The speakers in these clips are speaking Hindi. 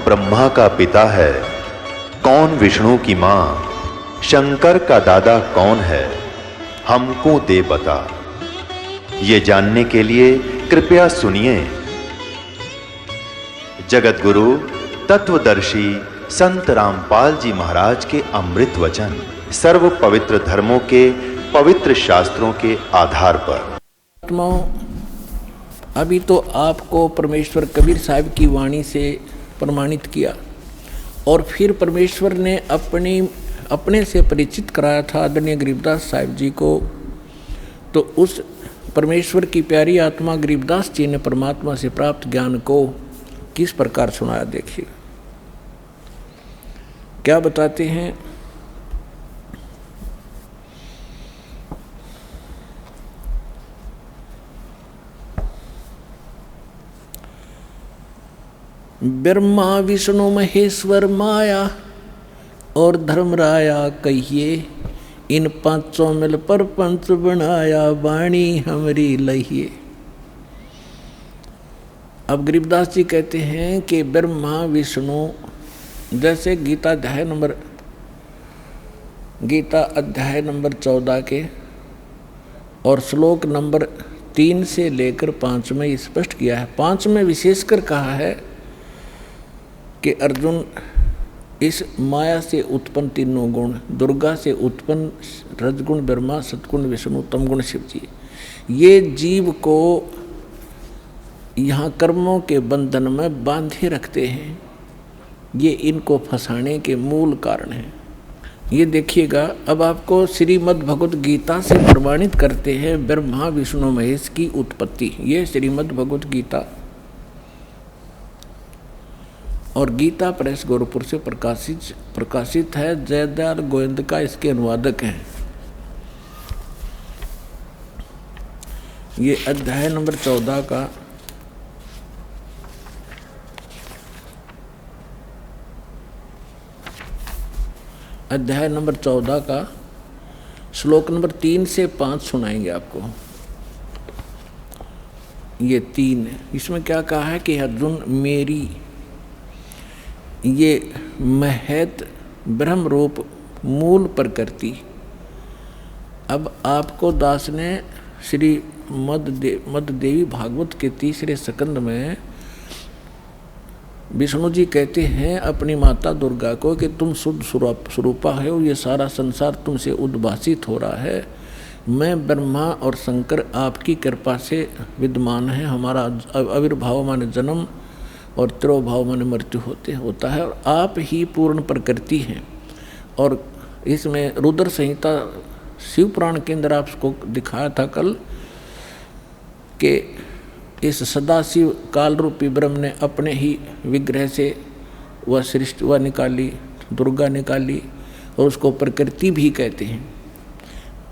ब्रह्मा का पिता है, कौन विष्णु की मां, शंकर का दादा कौन है, हमको दे बता। ये जानने के लिए कृपया सुनिए। जगत गुरु तत्वदर्शी संत रामपाल जी महाराज के अमृत वचन सर्व पवित्र धर्मों के पवित्र शास्त्रों के आधार पर। अभी तो आपको परमेश्वर कबीर साहब की वाणी से प्रमाणित किया और फिर परमेश्वर ने अपने से परिचित कराया था आदरणीय गरीबदास साहिब जी को। तो उस परमेश्वर की प्यारी आत्मा गरीबदास जी ने परमात्मा से प्राप्त ज्ञान को किस प्रकार सुनाया, देखिए क्या बताते हैं। ब्रह्मा विष्णु महेश्वर माया और धर्मराया कहिए, इन पांचों मिल पर पंच बनाया, वाणी हमरी लहिए। अब गरीबदास जी कहते हैं कि ब्रह्मा विष्णु, जैसे गीता अध्याय नंबर 14 के और श्लोक नंबर 3 से लेकर 5 में स्पष्ट किया है। 5 में विशेषकर कहा है कि अर्जुन इस माया से उत्पन्न तीनों गुण, दुर्गा से उत्पन्न रजगुण ब्रह्मा, सतगुण विष्णु, तमगुण शिव जी, ये जीव को यहाँ कर्मों के बंधन में बांधे रखते हैं। ये इनको फंसाने के मूल कारण हैं। ये देखिएगा, अब आपको श्रीमद् भगवत गीता से प्रमाणित करते हैं ब्रह्मा विष्णु महेश की उत्पत्ति। ये श्रीमद् भगवत गीता और गीता प्रेस गोरखपुर से प्रकाशित है। जयदयाल गोविंद इसके अनुवादक हैं। ये अध्याय नंबर 14 का श्लोक नंबर 3 से 5 सुनाएंगे आपको। ये 3 इसमें क्या कहा है कि अर्जुन मेरी ये महत ब्रह्म रूप मूल प्रकृति। अब आपको दास ने श्री मददेवी भागवत के 3रे स्कंद में विष्णु जी कहते हैं अपनी माता दुर्गा को कि तुम शुद्ध स्वरूपा हो, ये सारा संसार तुमसे उद्भासित हो रहा है। मैं ब्रह्मा और शंकर आपकी कृपा से विद्यमान है। हमारा आविर्भाव माने जन्म और तिरोभाव माने मृत्यु होता है, और आप ही पूर्ण प्रकृति हैं। और इसमें रुद्र संहिता शिव पुराण के अंदर आपको दिखाया था कल कि इस सदाशिव काल रूपी ब्रह्म ने अपने ही विग्रह से वह सृष्टि वह निकाली, दुर्गा निकाली, और उसको प्रकृति भी कहते हैं।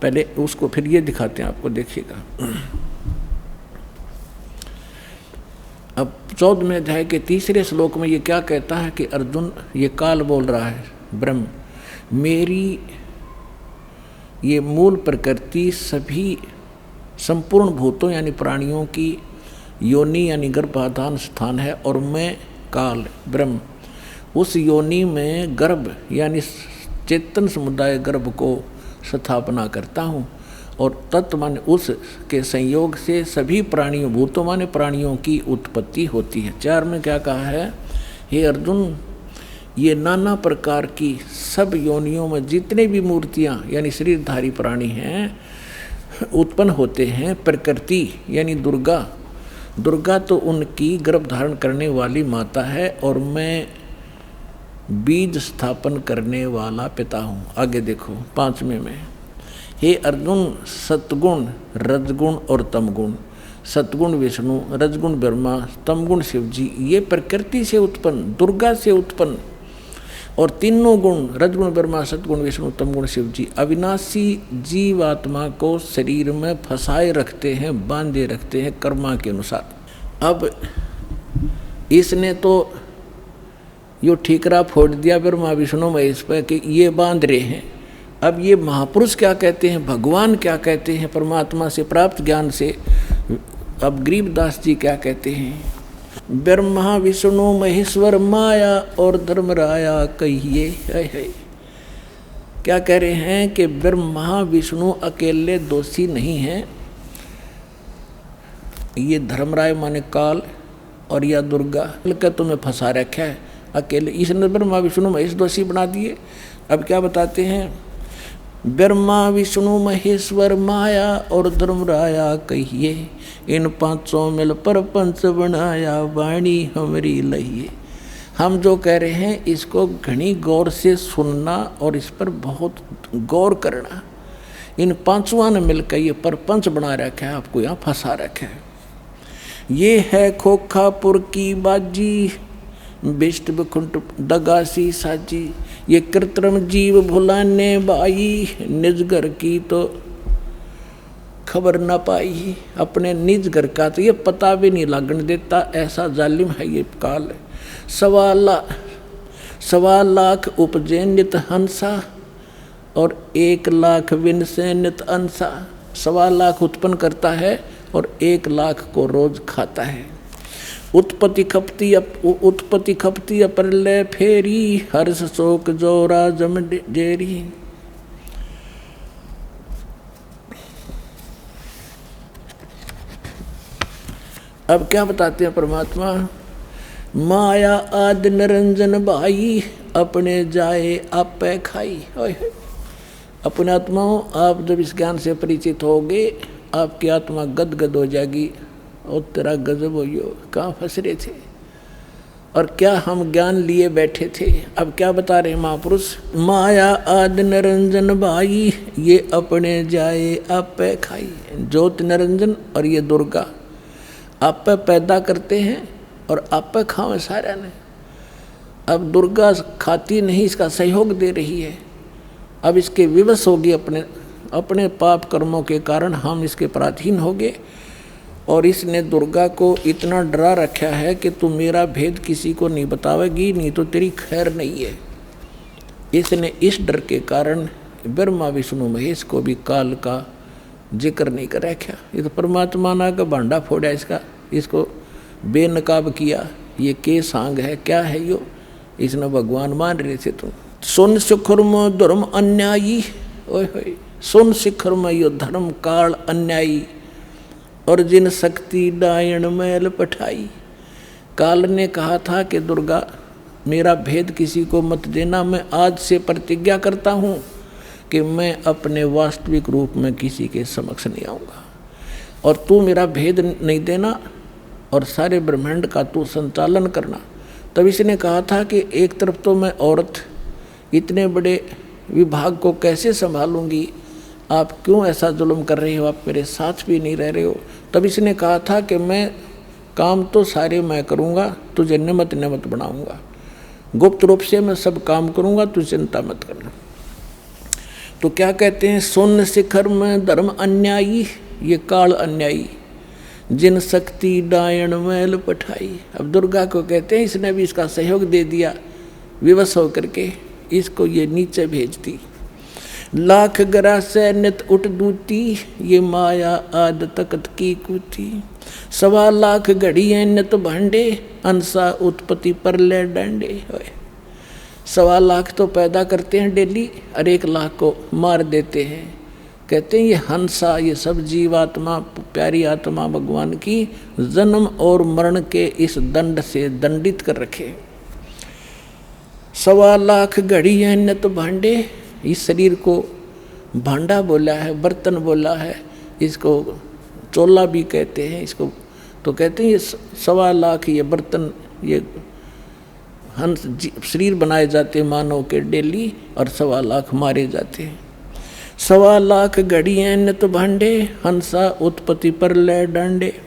पहले उसको फिर ये दिखाते हैं आपको, देखिएगा। अब 14वें अध्याय के 3रे श्लोक में ये क्या कहता है कि अर्जुन, ये काल बोल रहा है ब्रह्म, मेरी ये मूल प्रकृति सभी संपूर्ण भूतों यानी प्राणियों की योनि यानी गर्भाधान स्थान है, और मैं काल ब्रह्म उस योनि में गर्भ यानी चेतन समुदाय गर्भ को स्थापना करता हूँ, और तत्व माने उस के संयोग से सभी प्राणियों, भूतों माने प्राणियों की उत्पत्ति होती है। 4 में क्या कहा है, हे अर्जुन, ये नाना प्रकार की सब योनियों में जितने भी मूर्तियाँ यानी शरीरधारी प्राणी हैं उत्पन्न होते हैं। प्रकृति यानी दुर्गा तो उनकी गर्भ धारण करने वाली माता है, और मैं बीज स्थापन करने वाला पिता हूँ। आगे देखो 5वें में, हे अर्जुन, सतगुण रजगुण और तमगुण, सतगुण विष्णु, रजगुण ब्रह्मा, तमगुण शिव जी, ये प्रकृति से उत्पन्न, दुर्गा से उत्पन्न, और तीनों गुण रजगुण ब्रह्मा, सतगुण विष्णु, तमगुण शिव जी अविनाशी जीवात्मा को शरीर में फंसाए रखते हैं, बांधे रखते हैं कर्मा के अनुसार। अब इसने तो यो ठीकरा फोड़ दिया ब्रह्मा विष्णु महेश पर कि ये बांध रहे हैं। अब ये महापुरुष क्या कहते हैं, भगवान क्या कहते हैं परमात्मा से प्राप्त ज्ञान से। अब गरीबदास जी क्या कहते हैं ब्रह्मा विष्णु महेश्वर माया और धर्मराया कहिए। है क्या कह रहे हैं कि ब्रह्मा विष्णु अकेले दोषी नहीं हैं, ये धर्मराय माने काल और या दुर्गा मिलकर तुम्हें फंसा रखा है अकेले, इसने ब्रह्मा विष्णु महेश दोषी बना दिए। अब क्या बताते हैं, ब्रह्मा विष्णु महेश्वर माया और धर्मराया कहिए, इन पांचों मिल पर पंच बनाया वाणी हमरी लहिए। हम जो कह रहे हैं इसको घनी गौर से सुनना और इस पर बहुत गौर करना। इन पांचों ने मिलकर ये परपंच बना रखा है, आपको यहाँ फंसा रखा है। ये है खोखापुर की बाजी, बिष्ट बखुंट दगासी साजी, ये कृत्रिम जीव भुलाने बाई, निज घर की तो खबर न पाई। अपने निज घर का तो ये पता भी नहीं लगने देता, ऐसा जालिम है ये काल। 1.25 लाख उपजे नित हंसा और 1 लाख विन से नित अंसा। 1.25 लाख उत्पन्न करता है और 1 लाख को रोज खाता है। उत्पत्ति खपती अप्रलय फेरी, हर्ष शोक जोरा जम जेरी। अब क्या बताते हैं परमात्मा, माया आदि निरंजन भाई, अपने जाए आप खाई। अपने आत्माओं, आप जब इस ज्ञान से परिचित होगे आपकी आत्मा गदगद हो जाएगी। और तेरा गजब हो, कहाँ फंस रहे थे और क्या हम ज्ञान लिए बैठे थे। अब क्या बता रहे हैं महापुरुष, माया आदि निरंजन भाई, ये अपने जाए आप खाई। ज्योति निरंजन और ये दुर्गा आप पैदा करते हैं और आप खाओ सारा ने। अब दुर्गा खाती नहीं, इसका सहयोग दे रही है। अब इसके विवश होगी, अपने पाप कर्मों के कारण हम इसके पराधीन हो गए। और इसने दुर्गा को इतना डरा रखा है कि तू मेरा भेद किसी को नहीं बतावेगी, नहीं तो तेरी खैर नहीं है। इसने इस डर के कारण ब्रह्मा विष्णु महेश को भी काल का जिक्र नहीं कर रखा। ये तो परमात्मा ना का भांडा फोड़ा इसको बेनकाब किया। ये के सांग है, क्या है यो, इसने भगवान मान रहे थे तुम। सुन शिखर में धर्म अन्यायी, ओए सुन शिखर में यो धर्म काल अन्यायी, और जिन शक्ति डायण मैल पठाई। काल ने कहा था कि दुर्गा मेरा भेद किसी को मत देना, मैं आज से प्रतिज्ञा करता हूँ कि मैं अपने वास्तविक रूप में किसी के समक्ष नहीं आऊँगा और तू मेरा भेद नहीं देना और सारे ब्रह्मांड का तू संचालन करना। तब इसने कहा था कि एक तरफ तो मैं औरत इतने बड़े विभाग को कैसे संभालूंगी, आप क्यों ऐसा जुल्म कर रहे हो, आप मेरे साथ भी नहीं रह रहे हो। तब इसने कहा था कि मैं काम तो सारे मैं करूँगा, तुझे निमत बनाऊँगा, गुप्त रूप से मैं सब काम करूँगा, तू चिंता मत करना। तो क्या कहते हैं, सुन शिखर में धर्म अन्यायी, ये काल अन्यायी, जिन शक्ति डायण मैल पठाई। अब दुर्गा को कहते हैं इसने भी इसका सहयोग दे दिया, विवश होकर के इसको ये नीचे भेज दी। लाख गरा से नित उठ दूती, ये माया आद तकत की कूती। 1.25 लाख घड़ियाँ नित भांडे, अंसा उत्पत्ति पर ले डांडे। 1.25 लाख तो पैदा करते हैं डेली और 1 लाख को मार देते हैं। कहते हैं ये हंसा, ये सब जीवात्मा, प्यारी आत्मा भगवान की जन्म और मरण के इस दंड से दंडित कर रखे। 1.25 लाख घड़ियाँ नित भांडे, इस शरीर को भांडा बोला है, बर्तन बोला है, इसको चोला भी कहते हैं इसको। तो कहते हैं ये 1.25 लाख ये बर्तन, ये हंस शरीर बनाए जाते मानव के डेली और 1.25 लाख मारे जाते हैं। 1.25 लाख घड़ियाँ नित भांडे, हंसा उत्पत्ति पर ले डांडे।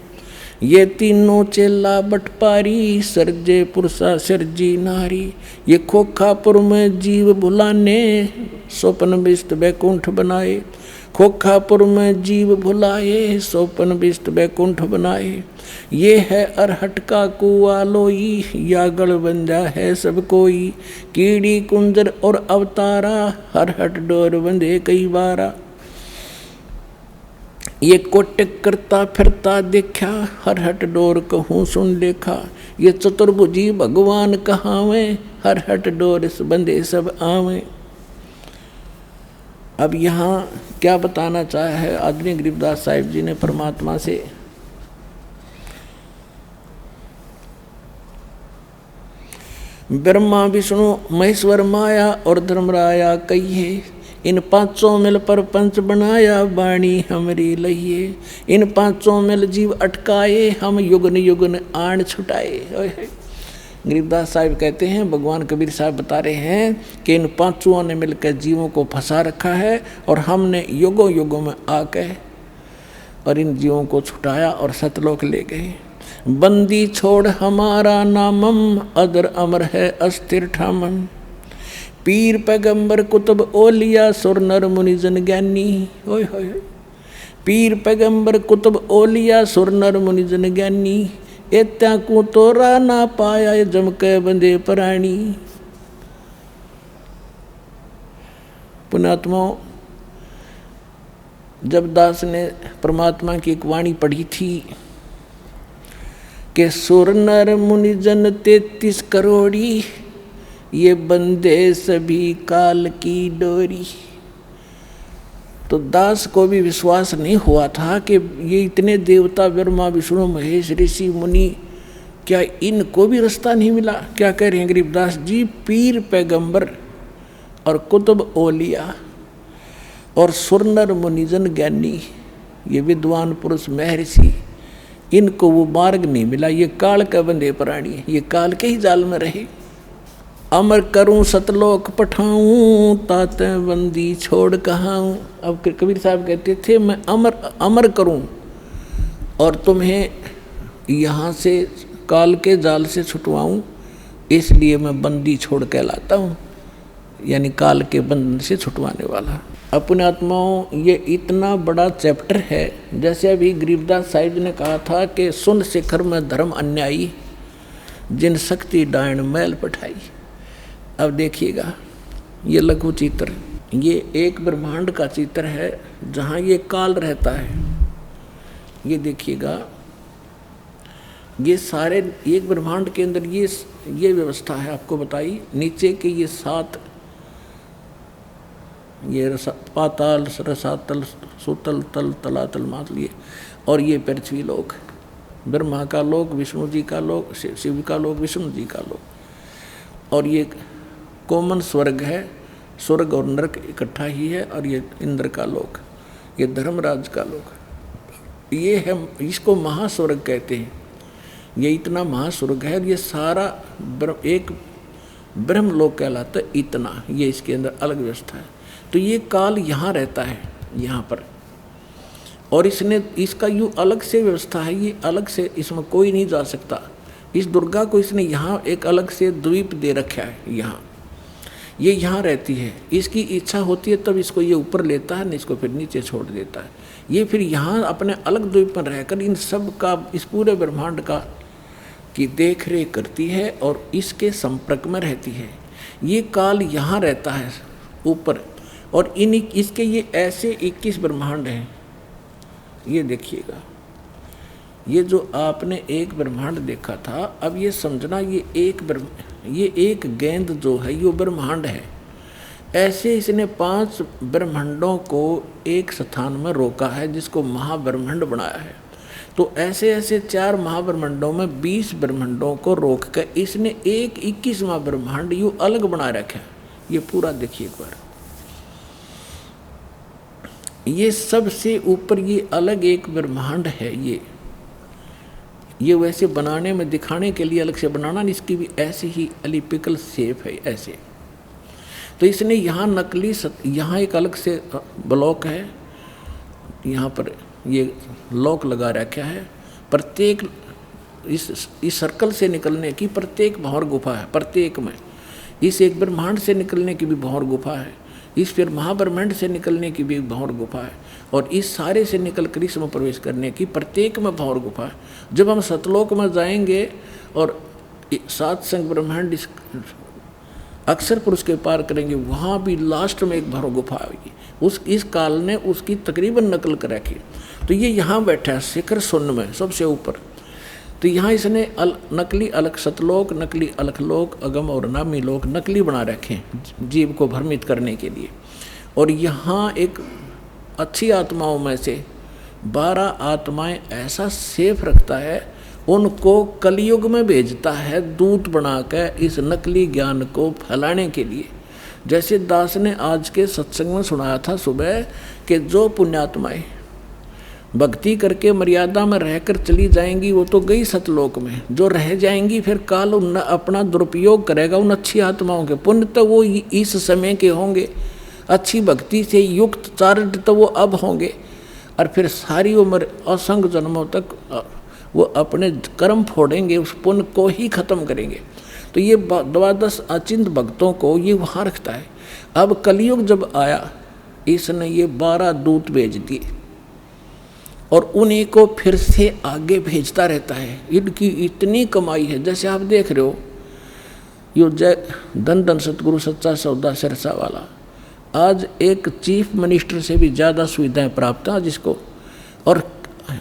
ये तीनों चेला बटपारी, सर्जे पुरुषा सर्जी नारी। ये खोखापुर में जीव भुलाने, स्वप्न विष्ट बैकुंठ बनाए। खोखापुर में जीव भुलाए, स्वप्न विष्ट बैकुंठ बनाए। ये है अरहट का कुआ लोई, या गढ़बंजा है सब कोई। कीड़ी कुंजर और अवतारा, हरहट डोर बंधे कई बारा। ये कोटिक करता फिरता देखा, हरहट डोर कहूँ सुन देखा। ये चतुर्भुजी भगवान कहावे, हर हट डोर बंदे सब आवे। अब यहाँ क्या बताना चाहा है आदरणीय गरीबदास साहिब जी ने परमात्मा से? ब्रह्मा विष्णु महेश्वर माया और धर्मराया कहिए, इन पांचों मिल पर पंच बनाया, वाणी हमरी लहिए। इन पांचों मिल जीव अटकाए, हम युगन युगन आण छुटाए। गरीबदास साहिब कहते हैं, भगवान कबीर साहब बता रहे हैं कि इन पांचों ने मिलकर जीवों को फंसा रखा है और हमने युगों युगों में आकर और इन जीवों को छुटाया और सतलोक ले गए। बंदी छोड़ हमारा नामम, अदर अमर है अस्थिर ठामम। पीर पैगंबर कुतुब ओलिया, सुर नर मुनि जन ज्ञानी। ओए होए, पीर पैगंबर कुतुब ओलिया, सुर नर मुनि जन ज्ञानी। एत्या को तोरा ना पाया, जम के बंदे प्राणी। पुण्यात्माओं, जब दास ने परमात्मा की एक वाणी पढ़ी थी कि सुर नर मुनि जन 33 करोड़ी, ये बंदे सभी काल की डोरी, तो दास को भी विश्वास नहीं हुआ था कि ये इतने देवता ब्रह्मा विष्णु महेश ऋषि मुनि, क्या इनको भी रास्ता नहीं मिला? क्या कह रहे हैं गरीबदास जी? पीर पैगंबर और कुतुब ओलिया और सुरनर मुनिजन ज्ञानी, ये विद्वान पुरुष महर्षि, इनको वो मार्ग नहीं मिला। ये काल का बंदे प्राणी, ये काल के ही जाल में रहे। अमर करूं सतलोक पठाऊं, ताते बंदी छोड़ कहाऊं। अब कबीर साहब कहते थे, मैं अमर करूं और तुम्हें यहाँ से काल के जाल से छुटवाऊं, इसलिए मैं बंदी छोड़ के लाता हूँ, यानी काल के बंधन से छुटवाने वाला। अपने आत्माओं, ये इतना बड़ा चैप्टर है। जैसे अभी गरीबदास साहिब ने कहा था कि सुन शिखर में धर्म अन्यायी, जिन शक्ति डायन मैल पठाई। अब देखिएगा, ये लघु चित्र, ये एक ब्रह्मांड का चित्र है जहाँ ये काल रहता है। ये देखिएगा, ये सारे एक ब्रह्मांड के अंदर ये व्यवस्था है आपको बताई। नीचे के ये 7, ये पाताल, रसातल, सुतल, तल, तलातल, मातल, ये और ये पृथ्वी लोक, ब्रह्मा का लोक, विष्णु जी का लोक, शिव का लोक, विष्णु जी का लोक, और ये कॉमन स्वर्ग है, स्वर्ग और नरक इकट्ठा ही है, और ये इंद्र का लोक, ये धर्मराज का लोक, ये है, इसको महास्वर्ग कहते हैं। ये इतना महास्वर्ग है, ये सारा एक ब्रह्म लोक कहलाता है। इतना ये इसके अंदर अलग व्यवस्था है। तो ये काल यहाँ रहता है, यहाँ पर, और इसका यूँ अलग से व्यवस्था है, ये अलग से, इसमें कोई नहीं जा सकता। इस दुर्गा को इसने यहाँ एक अलग से द्वीप दे रखा है। यहाँ ये यहाँ रहती है, इसकी इच्छा होती है तब इसको ये ऊपर लेता है, नहीं इसको फिर नीचे छोड़ देता है। ये फिर यहाँ अपने अलग द्वीप पर रहकर इन सब का, इस पूरे ब्रह्मांड का की देख रेख करती है और इसके संपर्क में रहती है। ये काल यहाँ रहता है ऊपर, और इसके ये ऐसे 21 ब्रह्मांड हैं। ये देखिएगा, ये जो आपने एक ब्रह्मांड देखा था, अब ये समझना ये एक गेंद जो है ये ब्रह्मांड है। ऐसे इसने 5 ब्रह्मांडों को एक स्थान में रोका है, जिसको महाब्रह्मांड बनाया है। तो ऐसे ऐसे 4 महाब्रह्मांडों में 20 ब्रह्मांडों को रोक कर इसने एक 21वां ब्रह्मांड यूँ अलग बना रखा है। ये पूरा देखिए एक बार, ये सबसे ऊपर ये अलग एक ब्रह्मांड है। ये वैसे बनाने में, दिखाने के लिए अलग से बनाना, इसकी भी ऐसे ही एलिपिकल शेप है ऐसे। तो इसने यहाँ नकली यहाँ एक अलग से ब्लॉक है, यहाँ पर ये लॉक लगा रखा है। प्रत्येक इस सर्कल से निकलने की प्रत्येक भंवर गुफा है, प्रत्येक में। इस एक ब्रह्मांड से निकलने की भी भंवर गुफा है, इस फिर महाब्रह्मांड से निकलने की भी भंवर गुफा है, और इस सारे से निकल कर इसमें प्रवेश करने की प्रत्येक में भंवर गुफा है। जब हम सतलोक में जाएंगे और 7 संग ब्रह्मांड इस अक्षर पुरुष के पार करेंगे, वहाँ भी लास्ट में एक भंवर गुफा आएगी। इस काल ने उसकी तकरीबन नकल कर रखी। तो ये यहाँ बैठा है शिखर शून्य में, सबसे ऊपर, तो यहाँ इसने नकली अलग सतलोक, नकली अलखलोक, अगम और नामी लोक नकली बना रखे जीव को भ्रमित करने के लिए। और यहाँ एक अच्छी आत्माओं में से 12 आत्माएं ऐसा सेफ रखता है, उनको कलयुग में भेजता है दूत बनाकर इस नकली ज्ञान को फैलाने के लिए। जैसे दास ने आज के सत्संग में सुनाया था सुबह कि जो पुण्यात्माएं भक्ति करके मर्यादा में रहकर चली जाएंगी वो तो गई सतलोक में, जो रह जाएंगी फिर काल उन अपना दुरुपयोग करेगा उन अच्छी आत्माओं के। पुण्य तो वो इस समय के होंगे, अच्छी भक्ति से युक्त चारित्र तो वो अब होंगे, और फिर सारी उम्र असंख्य जन्मों तक वो अपने कर्म फोड़ेंगे, उस पुण्य को ही खत्म करेंगे। तो ये 12 अचिंत भक्तों को ये वहाँ रखता है। अब कलयुग जब आया इसने ये 12 दूत भेज दिए और उन्हीं को फिर से आगे भेजता रहता है। इनकी इतनी कमाई है, जैसे आप देख रहे हो यो जय धन धन सतगुरु सच्चा सौदा सिरसा वाला, आज एक चीफ मिनिस्टर से भी ज़्यादा सुविधाएं प्राप्त हैं जिसको, और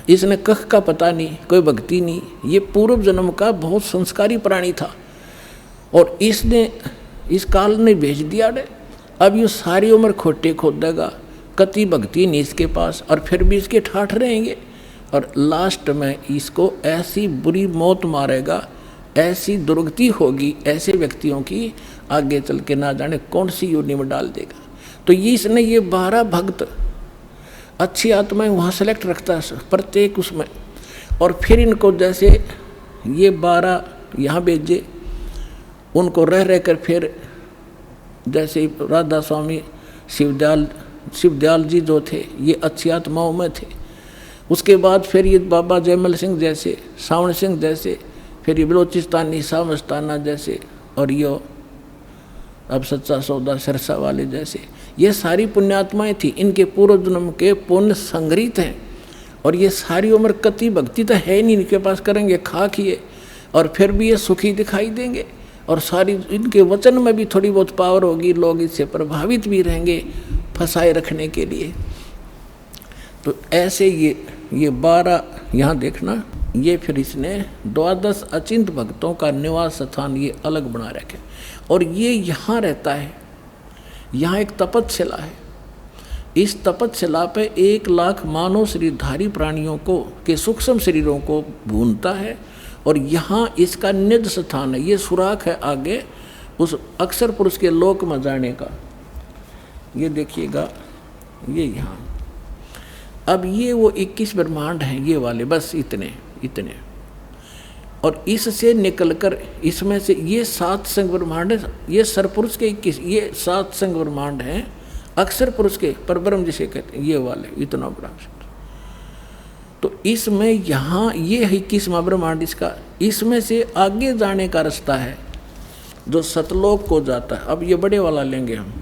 इसने कख का पता नहीं, कोई भक्ति नहीं, ये पूर्व जन्म का बहुत संस्कारी प्राणी था और इसने इस काल ने भेज दिया ने। अब ये सारी उम्र खोटे खोदेगा, कति भक्ति नहीं इसके पास, और फिर भी इसके ठाठ रहेंगे और लास्ट में इसको ऐसी बुरी मौत मारेगा, ऐसी दुर्गति होगी ऐसे व्यक्तियों की, आगे चल के ना जाने कौन सी योनि में डाल देगा। तो ये इसने ये 12 भक्त अच्छी आत्माएं वहाँ सेलेक्ट रखता है प्रत्येक उसमें, और फिर इनको जैसे ये 12 यहाँ भेजे, उनको रह रह कर फिर जैसे राधा स्वामी शिवदयाल जी जो थे ये अच्छी आत्माओं में थे। उसके बाद फिर ये बाबा जयमल सिंह जैसे, सावण सिंह जैसे, फिर ये बलोचिस्तानी सामस्ताना जैसे, और ये अब सच्चा सौदा सिरसा वाले जैसे, ये सारी पुण्यात्माएं थी। इनके पूर्व जन्म के पुण्य संग्रहित हैं और ये सारी उम्र कति भक्ति तो है नहीं इनके पास, करेंगे खा किए और फिर भी ये सुखी दिखाई देंगे, और सारी इनके वचन में भी थोड़ी बहुत पावर होगी, लोग इससे प्रभावित भी रहेंगे फंसाए रखने के लिए। तो ऐसे ये 12 यहाँ देखना, ये फिर इसने 12 अचिंत भक्तों का निवास स्थान ये अलग बना रखे, और ये यहाँ रहता है। यहाँ एक तपस्शिला है, इस तपस्शिला पे 1 लाख मानव शरीरधारी प्राणियों को के सूक्ष्म शरीरों को भूनता है, और यहाँ इसका निज स्थान है। ये सुराख है आगे उस अक्षर पुरुष के लोक में जाने का। ये देखिएगा ये यहाँ, अब ये वो 21 ब्रह्मांड हैं ये वाले, बस इतने, और इससे निकलकर इसमें से ये 7 संग ब्रह्मांड है, ये सरपुरुष के 21, ये 7 संग ब्रह्मांड हैं अक्षर पुरुष के, परब्रह्म जिसे कहते हैं, ये वाले इतना बड़ा। तो इसमें यहाँ ये 21वां ब्रह्मांड इसका, इसमें से आगे जाने का रास्ता है जो सतलोक को जाता है। अब ये बड़े वाला लेंगे हम,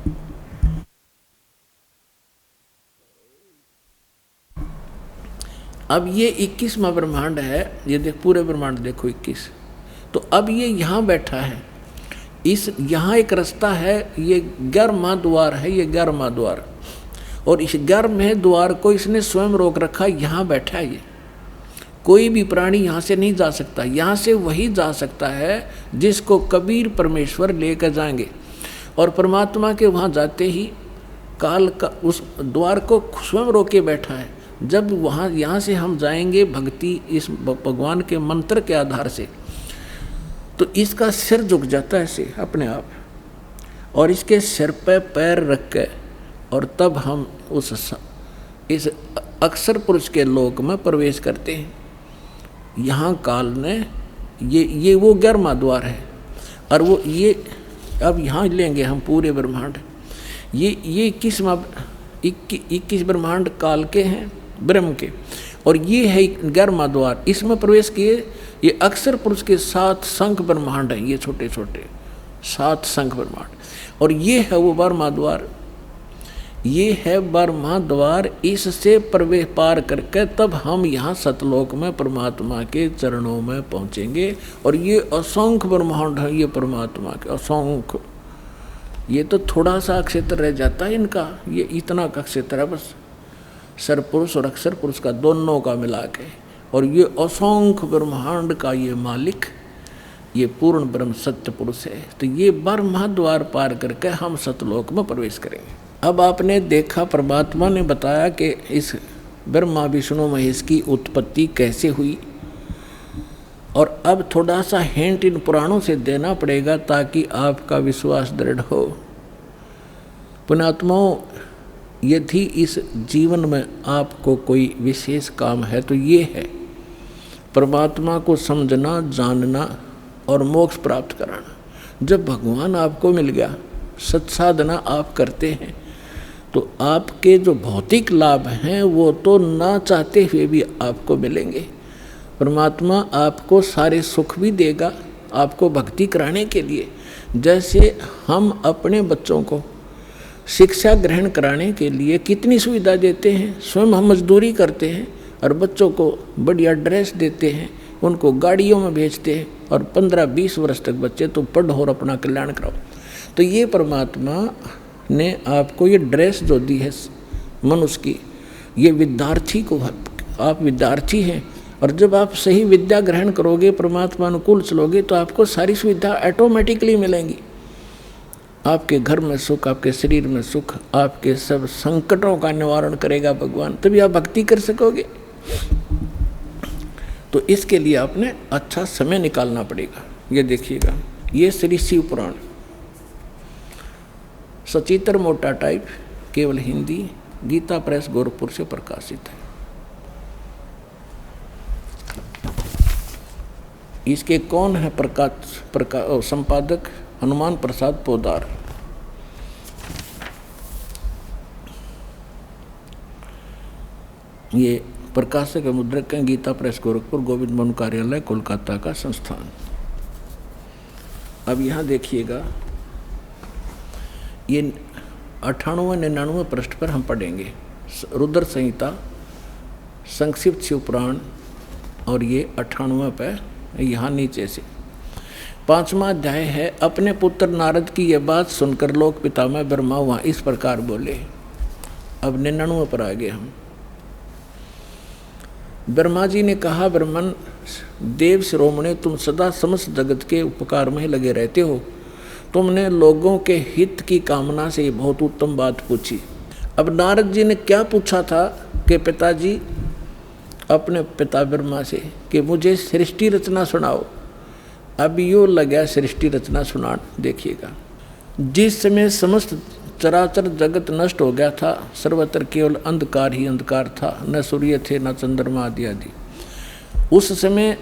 अब ये 21वां ब्रह्मांड है, ये देख पूरे ब्रह्मांड देखो 21। तो अब ये यहाँ बैठा है, इस यहाँ एक रास्ता है, ये 11वां द्वार है, ये 11वां द्वार, और इस 11वें द्वार को इसने स्वयं रोक रखा। यहाँ बैठा है ये, कोई भी प्राणी यहाँ से नहीं जा सकता। यहाँ से वही जा सकता है जिसको कबीर परमेश्वर लेकर जाएंगे, और परमात्मा के वहाँ जाते ही काल का उस द्वार को स्वयं रोके बैठा है। जब वहाँ यहाँ से हम जाएंगे भक्ति इस भगवान के मंत्र के आधार से, तो इसका सिर झुक जाता है ऐसे अपने आप, और इसके सिर पे पैर रख के, और तब हम इस अक्षर पुरुष के लोक में प्रवेश करते हैं। यहाँ काल ने ये वो 11वां द्वार है, और वो ये अब यहाँ लेंगे हम पूरे ब्रह्मांड। ये 21 ब्रह्मांड काल के हैं ब्रह्म के, और ये है 11वां द्वार। इसमें प्रवेश किए ये अक्षर पुरुष के 7 शंख ब्रह्मांड हैं, ये छोटे छोटे 7 शंख ब्रह्मांड, और ये है वो 12वां द्वार। ये है 12वां द्वार, इससे प्रवेश पार करके तब हम यहाँ सतलोक में परमात्मा के चरणों में पहुँचेंगे। और ये असंख्य ब्रह्मांड है, ये परमात्मा के असंख्य, ये तो थोड़ा सा क्षेत्र रह जाता है इनका, ये इतना का क्षेत्र है बस, सरपुरुष और अक्षर पुरुष का दोनों का मिला के। और ये असंख्य ब्रह्मांड का ये मालिक, ये पूर्ण ब्रह्म सत्य पुरुष है। तो ये 12 द्वार पार करके हम सतलोक में प्रवेश करेंगे। अब आपने देखा परमात्मा ने बताया कि इस ब्रह्मा विष्णु महेश की उत्पत्ति कैसे हुई, और अब थोड़ा सा हिंट इन पुराणों से देना पड़ेगा ताकि आपका विश्वास दृढ़ हो। पुण्यात्माओं, यदि इस जीवन में आपको कोई विशेष काम है तो ये है परमात्मा को समझना, जानना और मोक्ष प्राप्त कराना। जब भगवान आपको मिल गया, सत्साधना आप करते हैं, तो आपके जो भौतिक लाभ हैं वो तो ना चाहते हुए भी आपको मिलेंगे। परमात्मा आपको सारे सुख भी देगा आपको भक्ति कराने के लिए। जैसे हम अपने बच्चों को शिक्षा ग्रहण कराने के लिए कितनी सुविधा देते हैं, स्वयं हम मजदूरी करते हैं और बच्चों को बढ़िया ड्रेस देते हैं, उनको गाड़ियों में भेजते हैं, और 15-20 वर्ष तक बच्चे तो पढ़ो और अपना कल्याण कराओ। तो ये परमात्मा ने आपको ये ड्रेस जो दी है मनुष्य की, ये विद्यार्थी को, आप विद्यार्थी हैं, और जब आप सही विद्या ग्रहण करोगे, परमात्मा अनुकूल चलोगे, तो आपको सारी सुविधा ऑटोमेटिकली मिलेंगी। आपके घर में सुख, आपके शरीर में सुख, आपके सब संकटों का निवारण करेगा भगवान, तभी आप भक्ति कर सकोगे। तो इसके लिए आपने अच्छा समय निकालना पड़ेगा। ये देखिएगा, ये श्री शिव पुराण सचित्र मोटा टाइप, केवल हिंदी, गीता प्रेस गोरखपुर से प्रकाशित है। इसके कौन है संपादक? हनुमान प्रसाद पोदार। ये प्रकाशक मुद्रक हैं, गीता प्रेस गोरखपुर, गोविंद मोहन कार्यालय, कोलकाता का संस्थान। अब यहाँ देखिएगा, ये 98-99 पृष्ठ पर हम पढ़ेंगे रुद्र संहिता, संक्षिप्त शिव पुराण, और ये 98 पे यहाँ नीचे से 5वां अध्याय है। अपने पुत्र नारद की यह बात सुनकर लोक पितामह ब्रह्मा वहाँ इस प्रकार बोले। अब 99 पर आ गए हम। ब्रह्मा जी ने कहा, ब्रह्मन देव शिरोमणि, तुम सदा समस्त जगत के उपकार में लगे रहते हो। तुमने लोगों के हित की कामना से बहुत उत्तम बात पूछी। अब नारद जी ने क्या पूछा था कि पिताजी, अपने पिता ब्रह्मा से, कि मुझे सृष्टि रचना सुनाओ। अब यो लगा सृष्टि रचना सुना। देखिएगा, जिस समय समस्त चराचर जगत नष्ट हो गया था, सर्वत्र केवल अंधकार ही अंधकार था, न सूर्य थे न चंद्रमा आदि आदि। उस समय